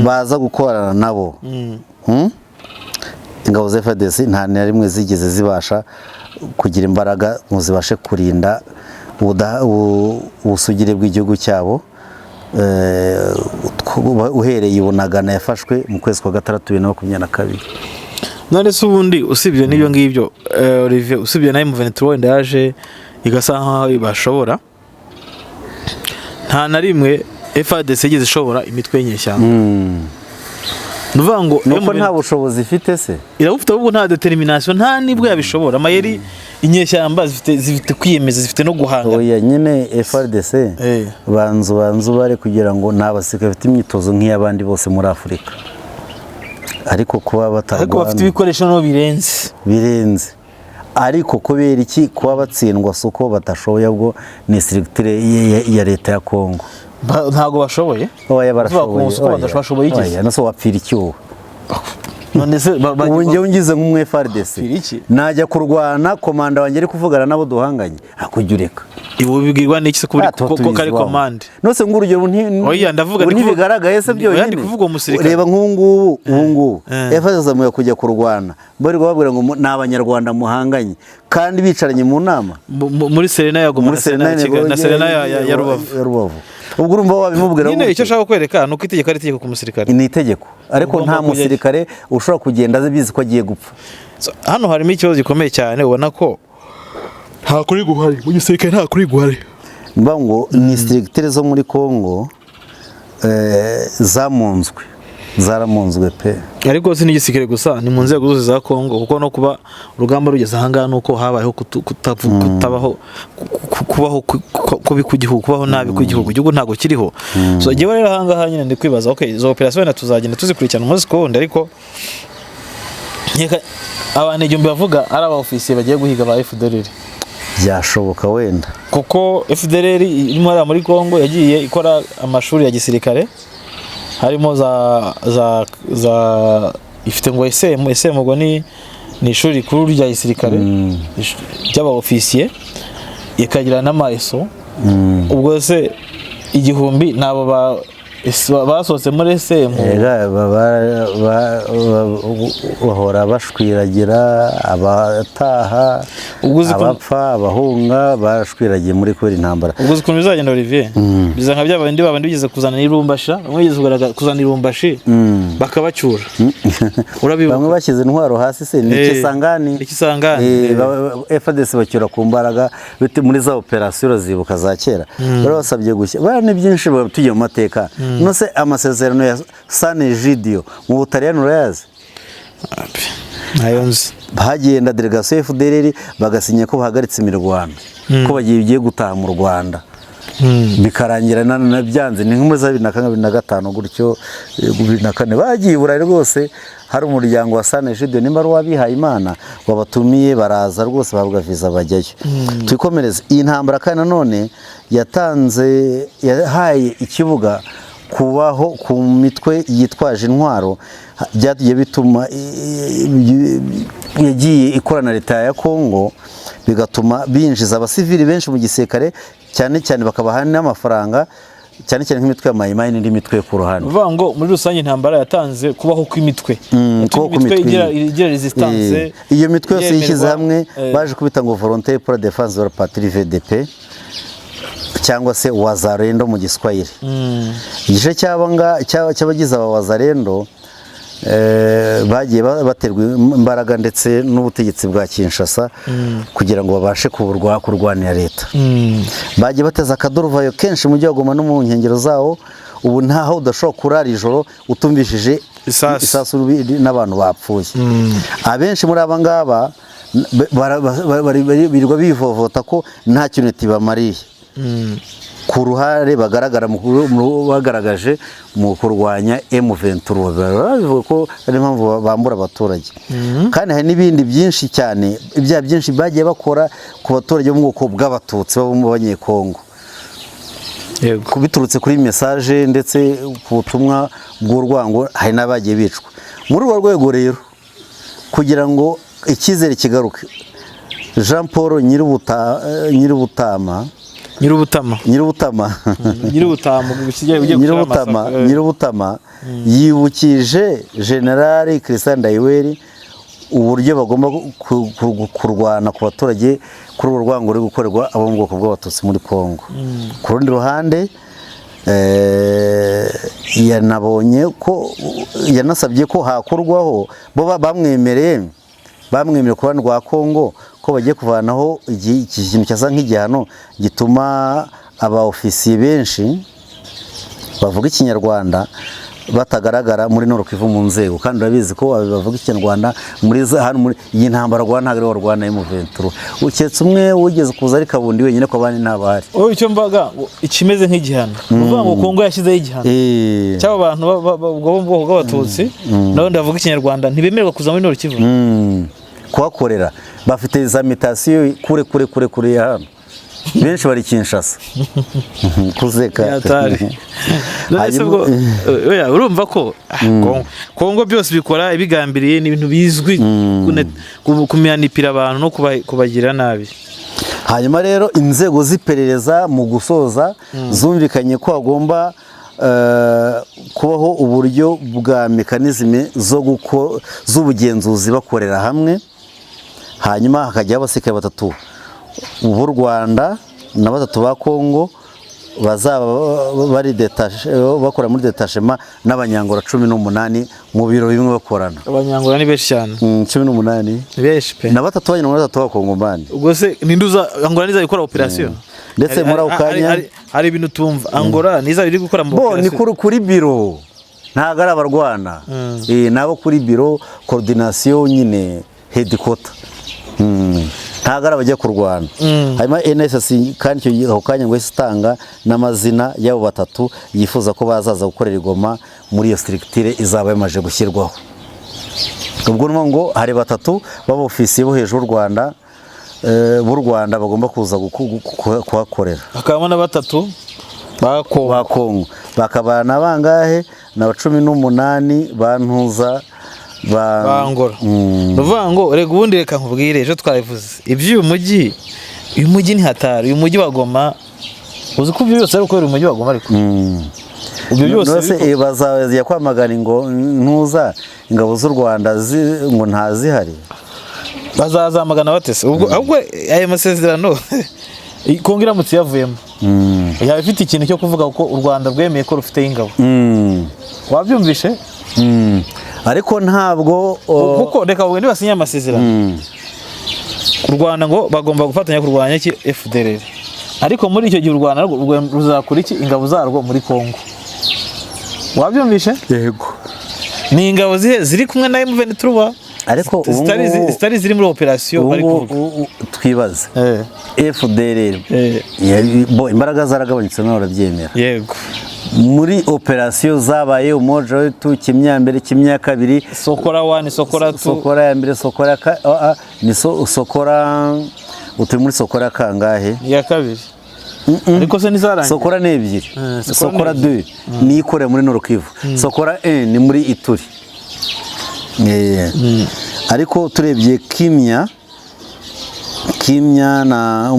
baza gukorana nabo. Ingabo za FARDC nta na rimwe zigeze zibasha kugira imbaraga ngo zibashe kurinda ubusugire bw'igihugu cyabo. Uhereye ibunagana yafashwe mu kwezi kwa gatandatu 2022. None se ubundi usibye n'ibyo ngibyo Olivier, usibye na M23 wenda yaje igasa nkaho bashobora, nta na rimwe FARDC igeze ishobora imitwe y'inyeshyamba. Nuvuga ngo nuko nta bushobozi ifite se, irabufite ahubwo nta determination, nta nibwo yabishobora. Amayeri inyeshyamba zifite kwiyemeza, zifite no guhanga. Oya nyine FARDC banzu bare kugira ngo nabasika bafite imyitozo nk'iyabandi bose muri Afurika, ariko kuba batarwana, ariko bafite ibikoresho no birenze, ariko kubera iki kuba batsindwa suko batashoboye, ubwo ni structure ya leta ya Kongo ntago bashoboye. Oya barashoboye, badashoboye iki? Oya naso wapfira icyuho. None se unjye ungize nk'umwe FARDC najya kurwana, komanda wanjye ari kuvugana nabo duhanganye, akujya ureka ibo bigirwa n'iki se ko kari command. Nose ngurugero oya ndavuga ntibigaragaye se byo yandi kuvuga umusirikare. Reba nk'ubu FARDC zamuye kujya kurwana, bari babwira ngo n'abanyarwanda muhanganye kandi bicaranye mu nama muri Serena yago, muri Serena ya Rubavu. Ubwo urumva wabimubwira nyine icyo ashaka kwereka nuko itegeko ari itegeko ku musirikare, ni itegeko, ariko nta musirikare ushobora kugenda abizi ko agiye gupfa. Hano harimo ikibazo gikomeye cyane, ubona ko nta kuri guhari mu gisirikare, nta kuri guhari. Mba ngo ni structure zo muri Kongo zaramunzwe pe, ariko si n'igisirikare gusa, ni mu nzego zose za Kongo, kuko no kuba urugamba rugeze ahangaha nuko habayeho kutabaho kubaho kubi ku gihugu, kubaho nabi ku gihugu, igihugu ntago kiriho. So giye rero ahangaha nyine ndi kwibaza, okay izo operation na tuzagenda tuzikurikirana umunsi ku wundi, ariko abantu igihumbi bavuga ari aba ofisiye bagiye guhiga ba FDLR, byashoboka wenda, kuko FDLR irimo muri Kongo yagiye ikora amashuri ya gisirikare, harimo za ifite ngo SM ngo ni ishuri rikuru rya gisirikare ry'aba ofisiye, ikagira n'amaso. Ubwo se igihumbi nabo basohotse muri SM bahora bashwiragira, abataha abapfa abahunga bashwiragiye muri kubera intambara. Ubwo ukuntu bizagenda Olivier, biza nka by'abandi bigeze kuzana irumbasha, bamwe bigeze kuzana irumbashi bakabacyura, urabibuka bamwe bashyize intwaro hasi se n'ikisangani FARDC bacyura ku mbaraga bite muri za operation zibuka za kera, barabasabye gushya bane byinshi tugiye mu mateka. Nose amasezerano ya San Egidio mu Butaliyani urayazi? Nayonzi bagenda delegation FDLR bagasinya ko bahagaritse imirwano, ko bagiye gutaha mu Rwanda, bikarangira na byanze ni nk'umwe za 2025 gutyo 2024 bagiye Burayi rwose. Hari umuryango wa San Egidio nimba wabihaye Imana wabatumiye baraza rwose bavuga visa bajyayo. Twikomereze iyi ntambara kandi nanone yahaye ikibuga kubaho ku mitwe yitwaje intwaro, byagiye bituma yagiye ikorana leta ya Kongo, bigatuma binjiza abasivili benshi mu gisirikare, cyane cyane bakabaha n'amafaranga, cyane cyane nk'imitwe ya Mayimayi n'indi mitwe ku ruhande. Uvuga ngo muri rusange intambara yatanze kubaho kw'imitwe, igira resistance. Iyo mitwe yose yishyize hamwe baje kubita ngo Volontaire pour la Défense de la Patrie VDP cyangwa se Wazalendo mu Giswahili. Igice cy'abagize aba Wazalendo bagiye baterwa imbaraga ndetse n'ubutegetsi bwa Kinshasa kugira ngo babashe kurwanira leta. Bagiye bateza akaduruvayo kenshi mu gihugu no mu nkengero zawo, ubu ntaho udashobora kurara ijoro utumvishije isasu n'abantu bapfuye. Abenshi muri aba ngaba birirwa bivovota ko nta kintu tibamariye ku ruhare bagaragaje mu kurwanya M23, bavuga ko ari impamvu bambura abaturage. Kandi hari n'ibindi byinshi cyane, ibyaha byinshi bagiye bakora ku baturage bo mu bwoko bw'abatutsi bo mu Banyekongo, biturutse kuri message ndetse ku butumwa bw'urwango, hari n'abagiye bicwa. Muri urwo rwego rero kugira ngo icyizere kigaruke. Jean Paul Nyirubutama yibukije General Christian Ndayiberi uburyo bagomba kurwana ku baturage kuri urwo rwango ruri gukorerwa abo mu bwoko bw'abatutsi muri Kongo. Ku rundi ruhande yanasabye ko hakurwaho bo bamwemereye ku ruhande rwa Kongo ko bagiye kuvanaho ikintu cyasa nk'igihano gituma aba ofisiye benshi bavuga ikinyarwanda batagaragara muri Nord Kivu mu nzego, kandi urabizi ko bavuga ikinyarwanda muri iyi ntambara rwa ntabwo rwana M23 uketse umwe wigeze kuza ari Kabundi wenyine ko abandi ntabahari. Icyo mbaga ikimeze nk'igihano uvuga ngo Kongo yashyizeho igihano cy'abo bantu bwo bwoko bw'abatutsi n'abandi bavuga ikinyarwanda ntibemererwa kuza muri Nord Kivu kuhakorera, bafite za mitasiyo kure ya hano, benshi bari Kinshasa kuzeka. Urumva ko Kongo byose bikora ibigambiriye n'ibintu bizwi kumanipira abantu no kubagira nabi. Hanyuma rero inzego z'iperereza mu gusoza zumvikanye ko hagomba kubaho uburyo bwa mekanizme z'ubugenzuzi bakorera hamwe, hanyuma hakajyaho abasirikare 3 b'u Rwanda na 3 ba Kongo bazaba bari bakora muri detachement n'abanyangora 18 mu biro bimwe bakorana. Abanyangora ni benshi cyane 18 benshi pe na 3 abanyangora 3 bakongomani. Ubwo se ninduza Angola niza gukora operation ndetse muri ukanya hari ibintu tumva Angola niza biri gukora mu operation bo ni kuri biro ntago ari abarwana nabo kuri biro coordination nyine headquarter ntagara bajya kurwana. Hanyuma NSC kandi icyo kanya ngo isitanga n'amazina y'abo 3 yifuza ko bazaza gukorera Goma muri iyo structure izaba yamaje gushyirwaho. Ubwo ngo hari 3 baba ofisiye bo hejuru Rwanda b'u Rwanda bagomba kuza kuhakorera. Hakaba na 3 ba Kongo bakabana bangahe na 18 bantuza Angola. Ruvuga ngo rega ubundi reka nkubwire ejo twarivuze iby'uyu mujyi ni hatari. Uyu mujyi wa Goma uzi ko byose ari ukorera umujyi wa Goma ariko ubyo byose bazajya kwamagana ngo ntuza ingabo z'u Rwanda ngo ntazihari, bazazamagana batese ubwo aya masezerano Kongo iramutse yavuyemo yaba ifite ikintu cyo kuvuga ko u Rwanda rwemeye ko rufite ingabo. Wabyumvishe ariko ntabwo kuko reka ubwo nibasinya amasezerano u Rwanda ngo bagomba gufatanya kurwanya FDLR, ariko muri icyo gihe u Rwanda ruzakora iki ingabo zarwo muri Kongo. Wabyumvishe? Yego. Ni ingabo ziri kumwe na M23 ariko zitari ziri muri operation bari kuvuga. Twibaze FDLR bo imbaraga zaragabanyutse naho barabyemera. Yego. Muri operation zabaye umoja wetu kimyambere kimya kabiri Sokora 1 Sokora 2 Sokora ya mbere Sokora ni Sokora uti muri Sokora kangahe ya kabiri ariko se nizarangiye Sokora ne 2 Sokora 2 ni ikore muri Nord Kivu Sokora 1 ni muri Ituri ariko turebye kimya na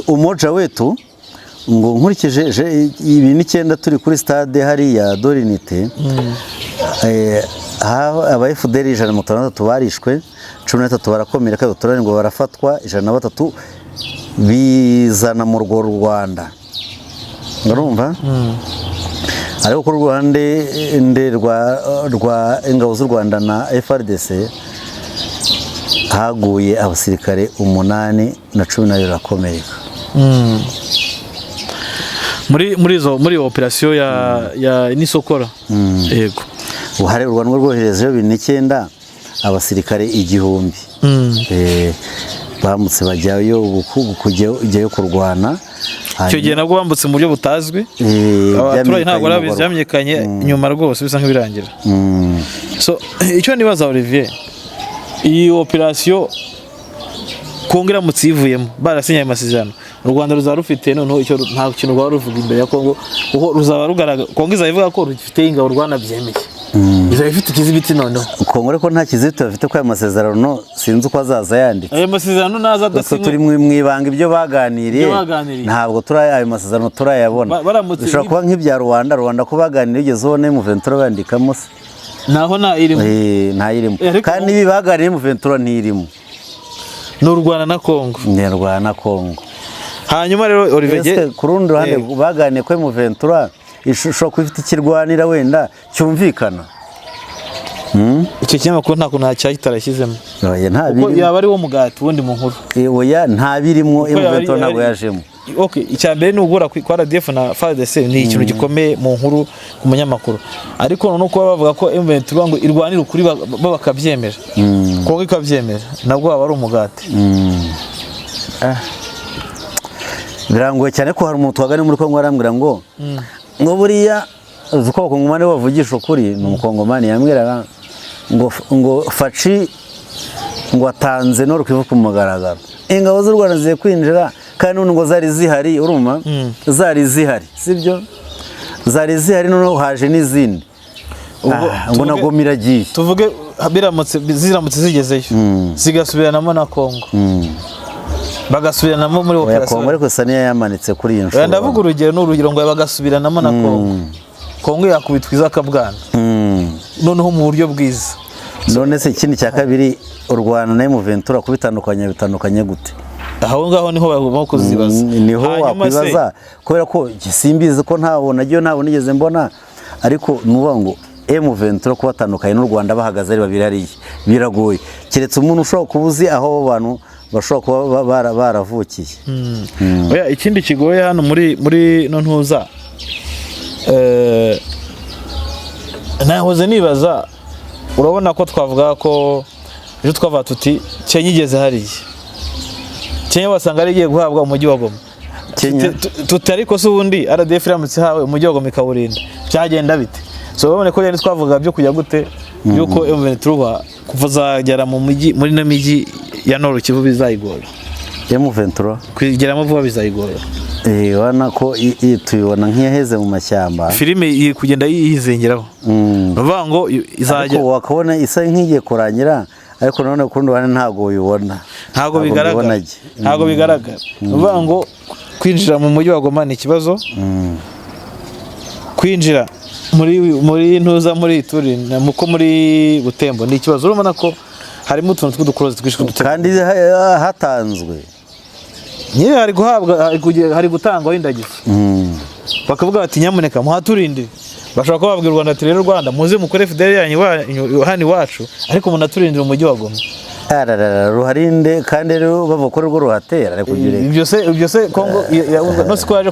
umoja wetu ngo nkurikije ibi 9 turi kuri stade hariya Dorinite aba FDL 163 barishwe 13 barakomera kandi turane ngo barafatwa 103 bizana mu Rwanda. Urumva ariko ku ruhande rwa ingabo z'u Rwanda na FRDC haguye abasirikare 8 na 12 barakomereka. muri operation ya Nisokora. Yego. Uhare u Rwanda rwohereje 2009 abasirikare 1000 bamutse bajyayo kujyayo kurwana. Icyo gihe nabwo bambutse mu buryo butazwi, abaturage ntabwo byamenyekanye nyuma rwose bisa nk'ibirangira. So icyo nibaza Olivier, iyi operation Kongo iramutse ivuyemo barasinye amasezerano u Rwanda ruzaba rufite noneho icyo nta kintu rwaba ruvuga imbere ya Kongo kuko ruzaba rugaragara Kongo izavuga ko rufite ingabo rwanabyemeye. izaba ifite ikizibiti noneho Kongo ariko nta kizibiti bafite ko aya masezerano sinzi uko azaza yanditse. ayo masezerano naza adasinywe turi mu ibanga ibyo baganiriye ntabwo ayo masezerano turayabona. Bishobora kuba nk'ibya Rwanda ko baganiriye ugeze ubona M23 bandikamo se naho irimo ntayirimo kandi ibi baganiriye M23 ntirimo. Ni u Rwanda na Kongo. Ni u Rwanda na Kongo. Hanyuma rero Olivier ku rundi ruhande baganiye ko M23 ishusho ko ifite ikirwanira wenda cyumvikana. Icyo kinyamakuru nta kuntu cyahitarahisemo. Kuko yaba ari wo mugati wundi mu nkuru. Oya nta birimo M23 ntabwo yajemo. Okay, icya mbere ni ugura kwa RDF na FARDC ni ikintu gikomeye mu nkuru ku munyamakuru. Ariko no kuba bavuga ko M23 ngo irwanira ukuri bakabyemera. Kongo ikabyemera nabwo baba ari umugati. Birangoye cyane ko hari umuntu wagane muri Kongo arambwira ngo buriya uko Kongomani bavugisha ukuri ni umukongomani yambwiraga ngo Faci ngo atanze no rukivu ku mugaragaro. Ingabo z'u Rwanda ziye kwinjira kandi ngo zari zihari uruma zari zihari sibyo zari zihari noneho haje n'izindi ngo nagomira giye tuvuge ziramutse zigezeyo zigasubiranamo na Kongo bagasubiranamo muri operation Kongo ariko saniya yamanitse kuri iyi nshuro. Ndavuga urugero n'urugero ngo bagasubiranamo na Kongo. Kongo yakubitwa izakabwana noneho mu buryo bwiza. None se ikindi cya kabiri u Rwanda na M23 bitandukanye gute? Aho ngaho niho bagomba kuzibaza. Niho wakwibaza kubera ko gisimbize ko ntabona nigeze mbona ariko nuvuga ngo M23 ko batandukanye n'u Rwanda bahagaze ari babiri hariya biragoye keretse umuntu ushobora kubuzi aho abantu bashobora kuba baravukiye. Oya ikindi kigoye hano muri no ntuza nahoze nibaza urabona ko twavuga ko ejo twava tuti Kenya igeze hariya Kenya wasanga ari igiye guhabwa umujyi wa Goma tutari ko ubundi RDF iramutse hawe umujyi wa Goma ikawurinda byagenda bite so babone ko rero twavuga byo kujya gute yuko M23 kuvuzagera mu mujyi muri no miji ya Nord Kivu bizayigora M23 kwigeramo vuba bizayigora wana ko tuyibona nk'iyaheze mu mashyamba filime kugenda yizengeraho bavuga ngo izajya ariko wakabona isa nk'igiye kurangira ariko none kurundi wane ntago uyibona ntago bigaragara bavuga ngo kwinjira mu mujyi wa Goma ni ikibazo kwinjira muri ntuza muri Turi muko muri Butembo ni ikibazo urumana ko harimo utuntu tw'udukorozi twishwe kandi hatanzwe nyine hari gutangwa indagizo bakavuga bati nyamuneka muhaturinde bashobora kuba babwira u Rwanda ati rero Rwanda muze mukore fideli yanyu hano iwacu ariko munaturindira umujyi wa Goma ruharinde kandi rero bavuga ko ruhatera ariko ibyo se Kongo no siko yaje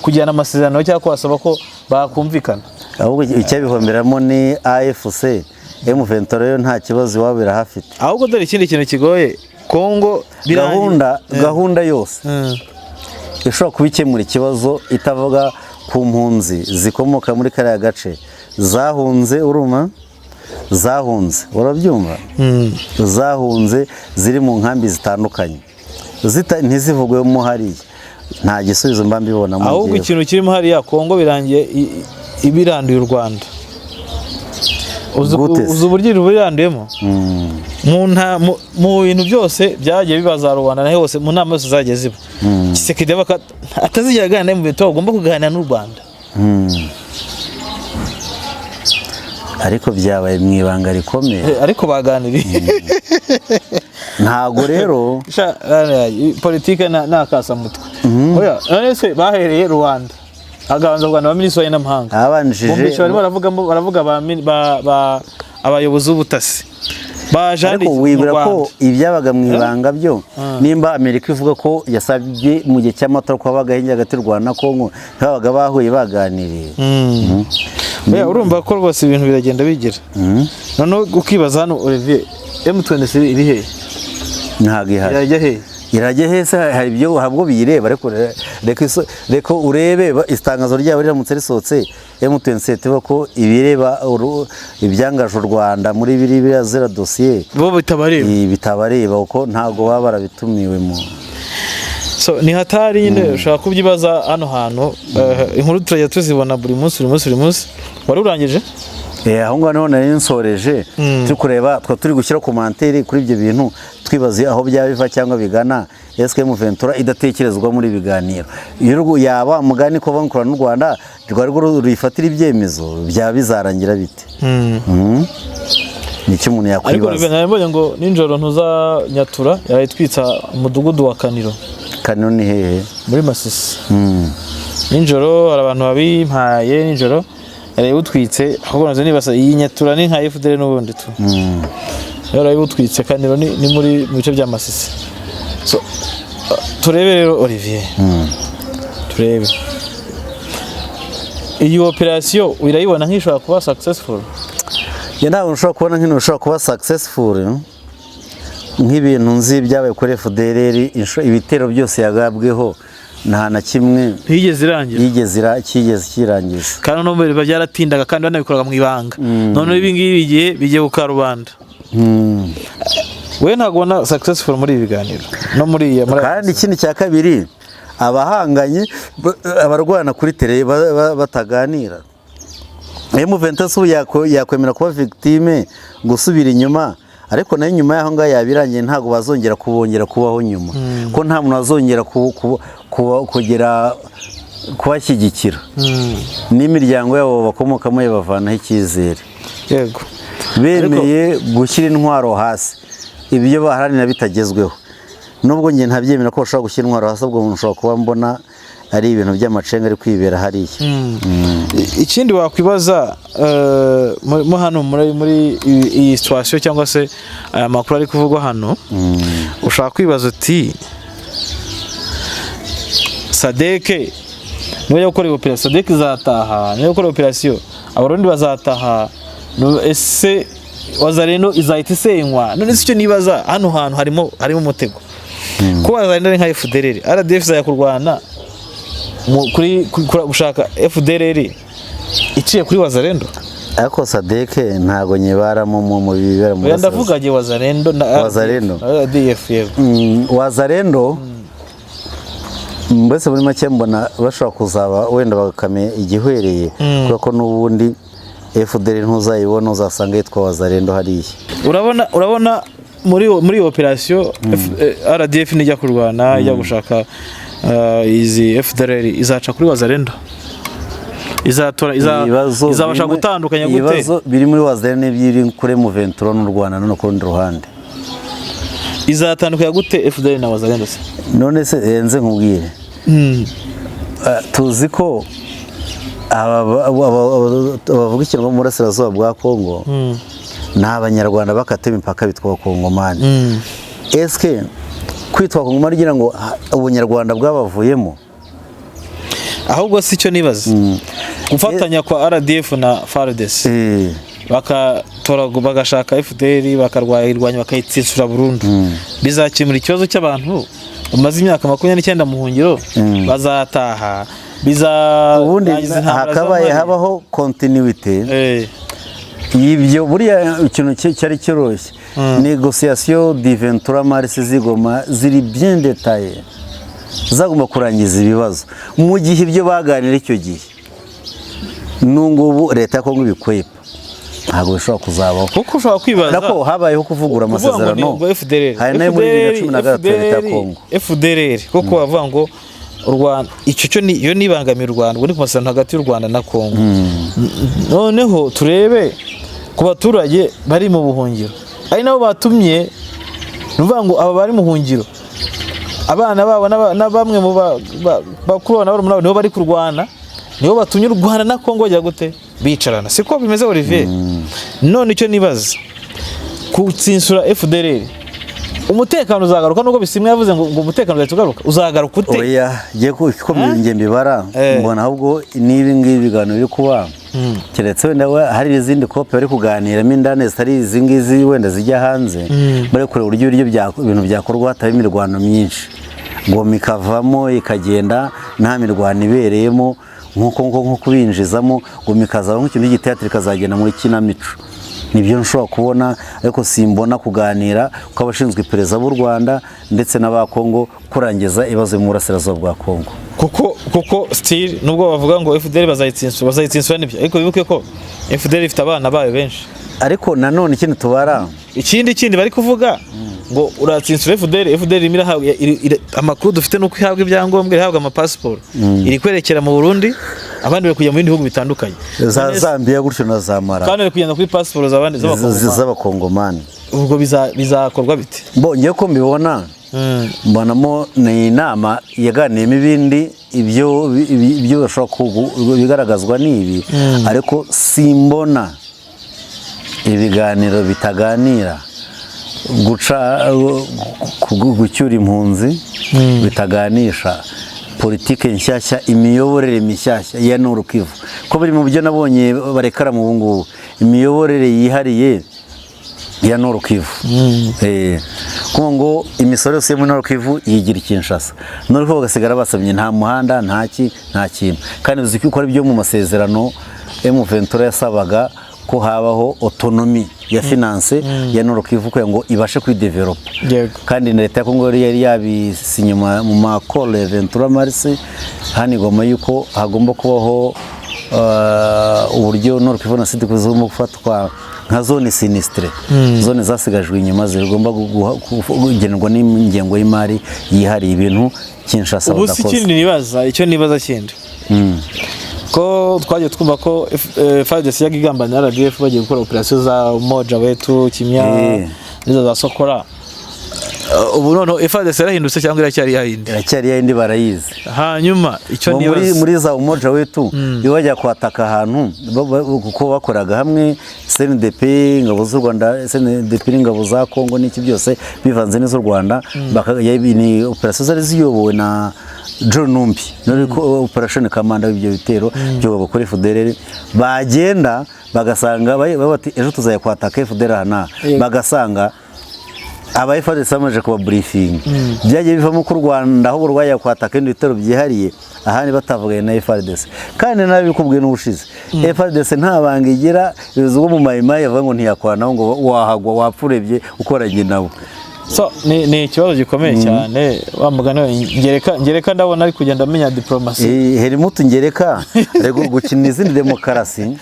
kujyana amasezerano cyangwa kwasaba ko bakumvikana ahubwo icyabihomberamo ni AFC M23 yo nta kibazo wabira hafite ahubwo dore ikindi kintu kigoye Kongo gahunda yose ishobora kubikemura ikibazo itavuga ku mpunzi zikomoka muri kariya gace zahunze urabyumva zahunze ziri mu nkambi zitandukanye ntizivugwemo hariya nta gisubizo mba mbibona mu ahubwo ikintu kirimo hariya Kongo birangiye ibiranduye u Rwanda uzi uburyo buranduyemo mu bintu byose byagiye bibaza Rwanda na hose mu nama zose zagiye ziba Kisekedi atazigera aganira mu bintu agomba kuganira n'u Rwanda ariko byabaye mu ibanga rikomeye ariko baganiriye ntago rero politike n'akasamutwe oya none se bahereye Rwanda agabanza Rwanda baminisitiri y'amahanga abanjije baravuga abayobozi b'ubutasi ariko wibura ko ibyabaga mu ibanga byo nimba Amerika ivuga ko yasabye mu gihe cy'amatora ko habaga hinge hagati y'u Rwanda na Kongo ntibabaga bahuye baganiriye urumva ko rwose ibintu biragenda bigira noneho ukibaza hano Olivier M23 iri he ntago ihari irajya hese hari ibyo habwo biyireba ariko reka urebe itangazo ryabo riramutse risohotse M23 ko ibireba ibyangaje u Rwanda muri biriya zera dossier bo bitabareba uko ntago baba barabitumiwemo so ni hatari nyine ushaka kubyibaza hano hantu inkuru turajya tuzibona buri munsi wari urangije aho ngaho niho nari nsoreje turi kureba turi gushyira komantere kuri ibyo bintu twibaze aho byaba biva cyangwa bigana ese M23 idatekerezwa muri biganiro yaba mugani ko bankora n'u Rwanda rwari ruyifatira ibyemezo byaba bizarangira bite nicyo umuntu yakwibaza ariko nabonye ngo ninjoro ntuzanyatura yarayitwitsa umudugudu wa Kaniro ni hehe muri Masisi ninjoro hari abantu babimpaye ninjoro yarayibutwitse ahubwo nazo nibasa iyi nyatura ni nka FDL n'ubundi tu yarayibutwitse Kaniro ni muri mu bice bya Masisi so turebe rero Olivier turebe iyi operation urayibona nk'ishobora kuba successful ntabwo ushobora kubona nk'ino ushobora kuba successful nk'ibintu nzi byabaye kuri FDL ibitero byose yagabweho nta na kimwe yigeze kirangiza kandi no mbere byaratindaga kandi banabikoraga mu ibanga none ibi ngibi bigiye ku karubanda we ntabwo ubona successful muri ibi biganiro no muri kandi ikindi cya kabiri abahanganye abarwana kuri tele bataganira M23 yakwemera kuba victime gusubira inyuma ariko nayo nyuma yaho ngaho yabirangiye ntabwo bazongera kubaho nyuma ko nta muntu azongera kugera kubashyigikira n'imiryango yabo bakomokamo yabavanaho icyizere yego bemeye gushyira intwaro hasi ibyo baharanira bitagezweho nubwo njye ntabyemera ko bashobora gushyira intwaro hasi ubwo umuntu ushobora kuba mbona ari ibintu by'amacenga ari kwibera hariya ikindi wakwibaza mo hano muri iyi situation cyangwa se aya makuru ari kuvugwa hano ushaka kwibaza uti Sadeke niyo gukora operation Sadeke izataha niyo gukora operation abarundi bazataha ese Wazalendo izahita isenywa none icyo nibaza hano hantu harimo umutego ko Wazalendo nka FDL RDF zayakurwana kuri gushaka FDL iciye kuri Wazalendo ariko Sadeke ntago nyibaramo mu bibera mu ndavuga je Wazalendo RDF yego Wazalendo mbese muri make mbona bashobora kuzaba wenda bagakame igihwereye kuko n'ubundi FDL ntuzayibona uzasanga yitwa Wazalendo hariya urabona muri operation RDF nijya kurwana ijya gushaka izi FDL izaca kuri Wazalendo izabasha gutandukanya gute ibibazo biri muri Wazalendo biri kuri M23 n'u Rwanda no ku rundi ruhande izatandukanya gute FDL na Wazalendo se none se enze nkubwire tuzi ko abavuga ikintu mu burasirazuba bwa Kongo n'abanyarwanda bakata imipaka bitwa Kongomani eske kwitwa Kongomani kugira ngo ubunyarwanda bwabavuyemo ahubwo si cyo nibaza gufatanya kwa RDF na FARDC bagashaka FDL bakarwanya bakayitsitsura burundu bizakemura ikibazo cy'abantu bamaze imyaka 29 mu buhungiro bazataha ubundi hakabaye habaho continuity ibyo buriya ikintu cyari cyoroshye négociation d'23 mars zigoma ziri bien détaillé zagomba kurangiza ibibazo mu gihe ibyo baganira icyo gihe nungubu leta ko ngibikwepa ntabwo bishobora kuzabaho kuko ushobora kwibaza nako habayeho kuvugura amasezerano hari nayo muri 2016 leta ya Kongo FDL kuko bavuga ngo u Rwanda icyo cyo yo nibangamira u Rwanda ni ku masezerano hagati y'u Rwanda na Kongo noneho turebe ku baturage bari mu buhungiro ari nabo batumye nuvuga ngo aba bari mu buhungiro abana babo na bamwe mu bakuru na barumuna nibo bari kurwana nibo batumye u Rwanda na Kongo bajya gute bicarana siko bimeze Olivier none icyo nibaza kutsinsura FDL umutekano uzagaruka nuko bisimwe yavuze ngo umutekano uzagaruka ute oya je ko nge mbibara mbona ahubwo nibi ngibi bigano biri kuba keretse wenda hari izindi kope bari kuganira mindane zitari izingizi wenda zijya hanze bari kure uburyo ibintu byakorwa hatari imirwano myinshi ngo mikavamo ikagenda nta mirwano ibereyemo nko kubinjizamo ngo mikazaba nk'ikintu giteatri kazagenda muri kinamico nibyo nshobora kubona, ariko simbona kuganira kw'abashinzwe iperereza b'u Rwanda ndetse n'aba Kongo kurangiza ibibazo mu burasirazuba bwa Kongo. kuko still nubwo bavuga ngo FDL bazayitsinsura nibyo, ariko bibuke ko FDL ifite abana bayo benshi. Ariko nanone ikindi tubara ikindi bari kuvuga ngo uratsinsura FDL imira amakuru dufite nuko ihabwa ibyangombwa, ihabwa amapasiporo, iri kwerekera mu Burundi, abandi bari kujya mu bindi bihugu bitandukanye za Zambia gutyo na za Mara, kandi bari kugenda kuri pasiporo z'abakongomani. Ubwo bizakorwa bite? Ngiye ko mbibona mbonamo ni inama yaganiyemo ibindi ibyo bashobora bigaragazwa n'ibi, ariko simbona ibiganiro bitaganira gucyura impunzi, bitaganisha politike nshyashya, imiyoborere mishyashya ya Nord Kivu, ko biri mu byo nabonye barekara mu bungubu, imiyoborere yihariye ya Nord Kivu. Kuko ngo imisoro yose muri Nord Kivu yigira Kinshasa, Nord Kivu bagasigara basabye nta muhanda nta kintu, kandi uzi ko ari byo mu masezerano M23 yasabaga ko habaho autonomy ya finance ya Nord Kivu kugira ngo ibashe kwidevelopa, kandi na leta ya Kongo yari yabisinye mu makoro ya 23 Mars hanigoma yuko hagomba kubaho uburyo Nord Kivu na Sud Kivu zigomba gufatwa nka zone sinistre, zone zasigajwe inyuma zigomba kugenerwa n'ingengo y'imari yihariye ibintu Kinshasa badakoze. Ubu ikindi nibaza kindi ko twagiye twumva ko FARDC yagigambana na RDF bagiye gukora operation za Umoja Wetu, Kimya nizo za Sokora. Ubu none FARDC yarahindutse cyangwa iracyari yahindi barayizi. Hanyuma icyo nibaza muri za Umoja Wetu iyo bajya kwataka ahantu kuko bakoraga hamwe CNDP, ingabo z'u Rwanda, CNDP n'ingabo za Kongo n'iki byose bivanze n'iz'u Rwanda, ni operation zari ziyobowe na John Numbi, niko operation kamanda w'ibyo bitero byo bakora FDL, bagenda bagasanga bati ejo tuzaya kwataka FDL hana, bagasanga aba FARDC bamaje kuba briefing, byagiye bivamo ku Rwanda aho urwaya kwataka ibitero byihariye ahani batavugaye na FARDC, kandi nabikubwiye n'ubushize FARDC nta banga igira, ibizo mu mayimaye avuga ngo ntiyakwana ngo wahagwa wapfurebye ukoranye nabo. So ni ikibazo gikomeye cyane, wa mugana ngereka ndabona ari kugenda amenya diplomasi. Herimutu ngereka rego gukina izindi demokarasi,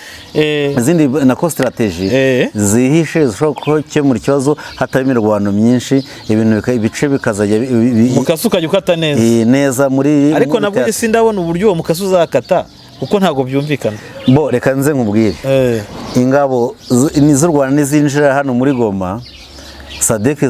izindi nako strategy zihishe zishobora gukemura ikibazo hatari imirwano myinshi, ibintu ibice bikazajya mukasuka ukajya ukata neza muri, ariko nabwo sindabona uburyo uwo mukasi uzakata kuko ntago byumvikana. Reka nze nkubwire, ingabo n'iz'u Rwanda nizinjira hano muri Goma, Sadek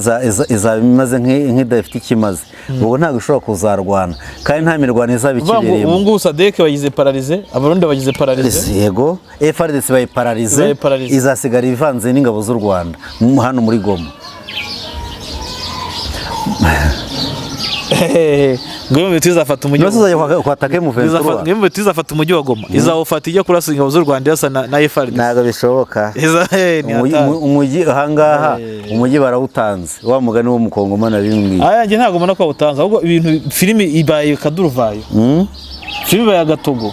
izabimaze nk'idafite ikimaze, ubwo ntabwo ishobora kuzarwana, kandi nta mirwano izabikibereyemo. Ubu ngubu Sadek bagize paralize, Abarundi bagize paralize, yego FARDC bayiparalize, izasigara ivanze n'ingabo z'u Rwanda hano muri Goma. Ngwembe tuzafata umujyi kwataka M23, ngwembe tuzafata umujyi wa Goma, izawufata ijya kurasa ingabo z'u Rwanda yasa na FARDC. Ntago bishoboka, umujyi ahangaha umujyi barawutanze, wa mugani wo mukongoma na bimwe. Nge ntago mbona ko bawutanze, ahubwo ibintu filimi ibaye kaduruvayo, filimi ya Gatogo.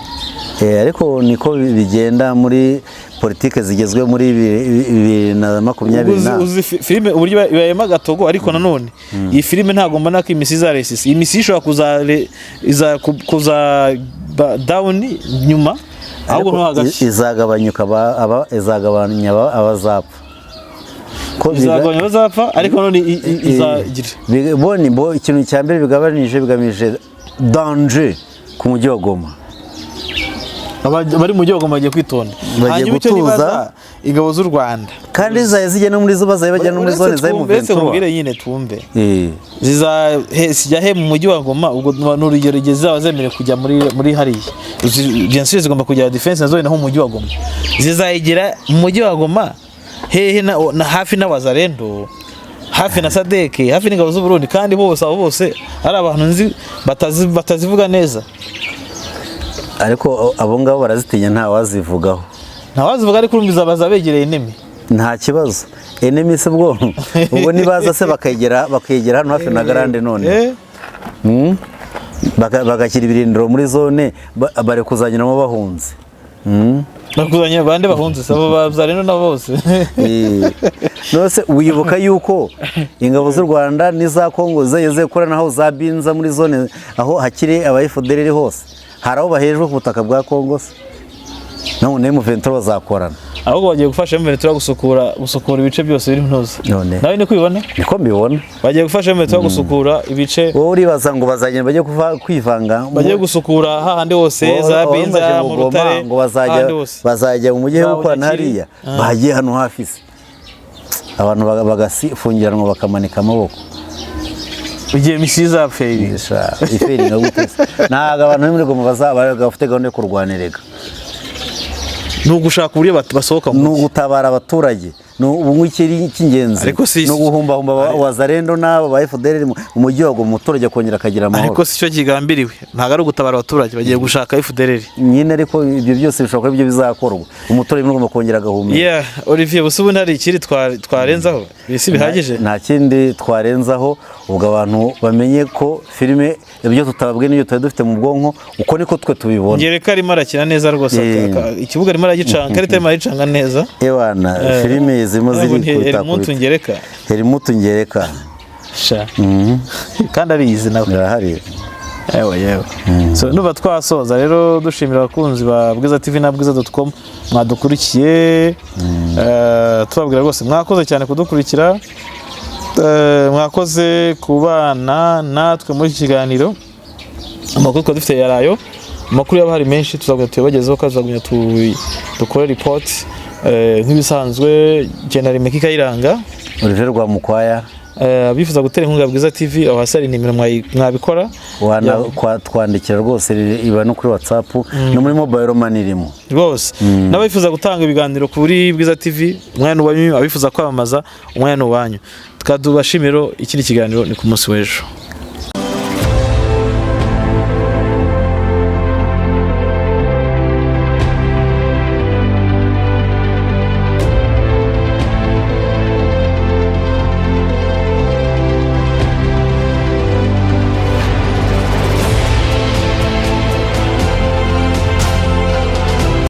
Ariko niko bigenda muri politike zigezwe muri 2020. Uzi filime uburyo ibayema Gatogo, ariko nanone iyi filime ntago mbona ko imisi za resisi, imisi ishobora kuza down nyuma, ahubwo no hagati izagabanyuka izagabanya abazapfa, ko izagabanya abazapfa, ariko none izagira bo ikintu cya mbere bigamije danger ku mujyi wa Goma. Bari mu gihugu bagiye kwitonda, hanyuma icyo nibaza ingabo z'u Rwanda kandi zizajya no muri zo bazajya no muri zone za M23. Mubwire nyine twumve zijya he mu mujyi wa Goma, ubwo n'urugero zizaba zemere kujya muri hariya bien sûr zigomba kujya defense na zone naho mu mujyi wa Goma, zizayigira mu mujyi wa Goma hehe na hafi n'abazarendo, hafi na Sadek, hafi n'ingabo z'u Burundi, kandi bose ari abantu nzi batazivuga neza, ariko abo ngabo barazitinya nta wazivugaho, ariko urumviza bazabegereye enemy nta kibazo. Enemy se ubwo nibaza se bakegera hano hafi na Grande none bagashyira ibirindiro muri zone, bare kuzanyiramo bahunze, bakuzanye bande bahunze sabo bazareno na bose nose wibuka yuko ingabo z'u Rwanda n'iza Kongo zageze kuranaho za Binza muri zone aho hakiri aba FDLR hose haraho bahejwe ku butaka bwa Kongo se none M23 bazakorana ahubwo bagiye gufasha M23 gusukura ibice byose biri ntuza nawe ni kwibona niko mbibona bagiye gufasha M23 gusukura ibice wowe uribaza ngo bazagenda bagiye kwivanga bagiye gusukura hahandi hose za Binza mu Rutare ngo bazajya mu mujyi gukorana hariya bagiye hano hafi se abantu bagasifungiranwa bakamanika amaboko ugiye misiza feri iferi ngagutse naga abantu muri Goma bafite gahunda yo kurwanirega nugushaka uburyo basohoka mu gutabara abaturage ubu cy'ingenzi no guhumbahumba wazarendo nabo ba FDLR mu mujyi wa Goma umuturage akongera akagira amahoro ariko si cyo kigambiriwe ntago ari ugutabara abaturage bagiye gushaka FDLR nyine ariko ibyo byose bishobora kuba ibyo bizakorwa umuturage n'ugomba kongera agahumeka Olivier busubu ntari ikiri twarenzaho bisi bihagije nta kindi twarenzaho ubwo abantu bamenye ko filime ibyo tutababwe n'ibyo twari dufite mu bwonko uko niko twe tubibona ngereka arimo arakina neza rwose ikibuga arimo aragicanga karita arimo aragicanga neza ewana filime zirimo ziri kutakubita Herimutu Ngereka sha kandi ariyizi nawe yarahari yewe so nuba twasoza rero dushimira abakunzi ba Bwiza TV na bwiza.com mwadukurikiye tubabwira rwose mwakoze cyane kudukurikira mwakoze kubana natwe muri iki kiganiro amakuru dufite yarayo amakuru yaba hari menshi tuzagumya tuyabagezeho kazagumya dukore report nk'ibisanzwe General Meki Kayiranga Olivier Rwamukwaya bifuza gutera inkunga Bwiza TV aho hasi ari nimero mwabikora twandikira rwose iba no kuri WhatsApp no muri mobile money irimo rwose n'abifuza gutanga ibiganiro kuri Bwiza TV umwanya n'uwanyu abifuza kwamamaza umwanya n'uwanyu tukadubashimiro ikindi kiganiro ni ku munsi w'ejo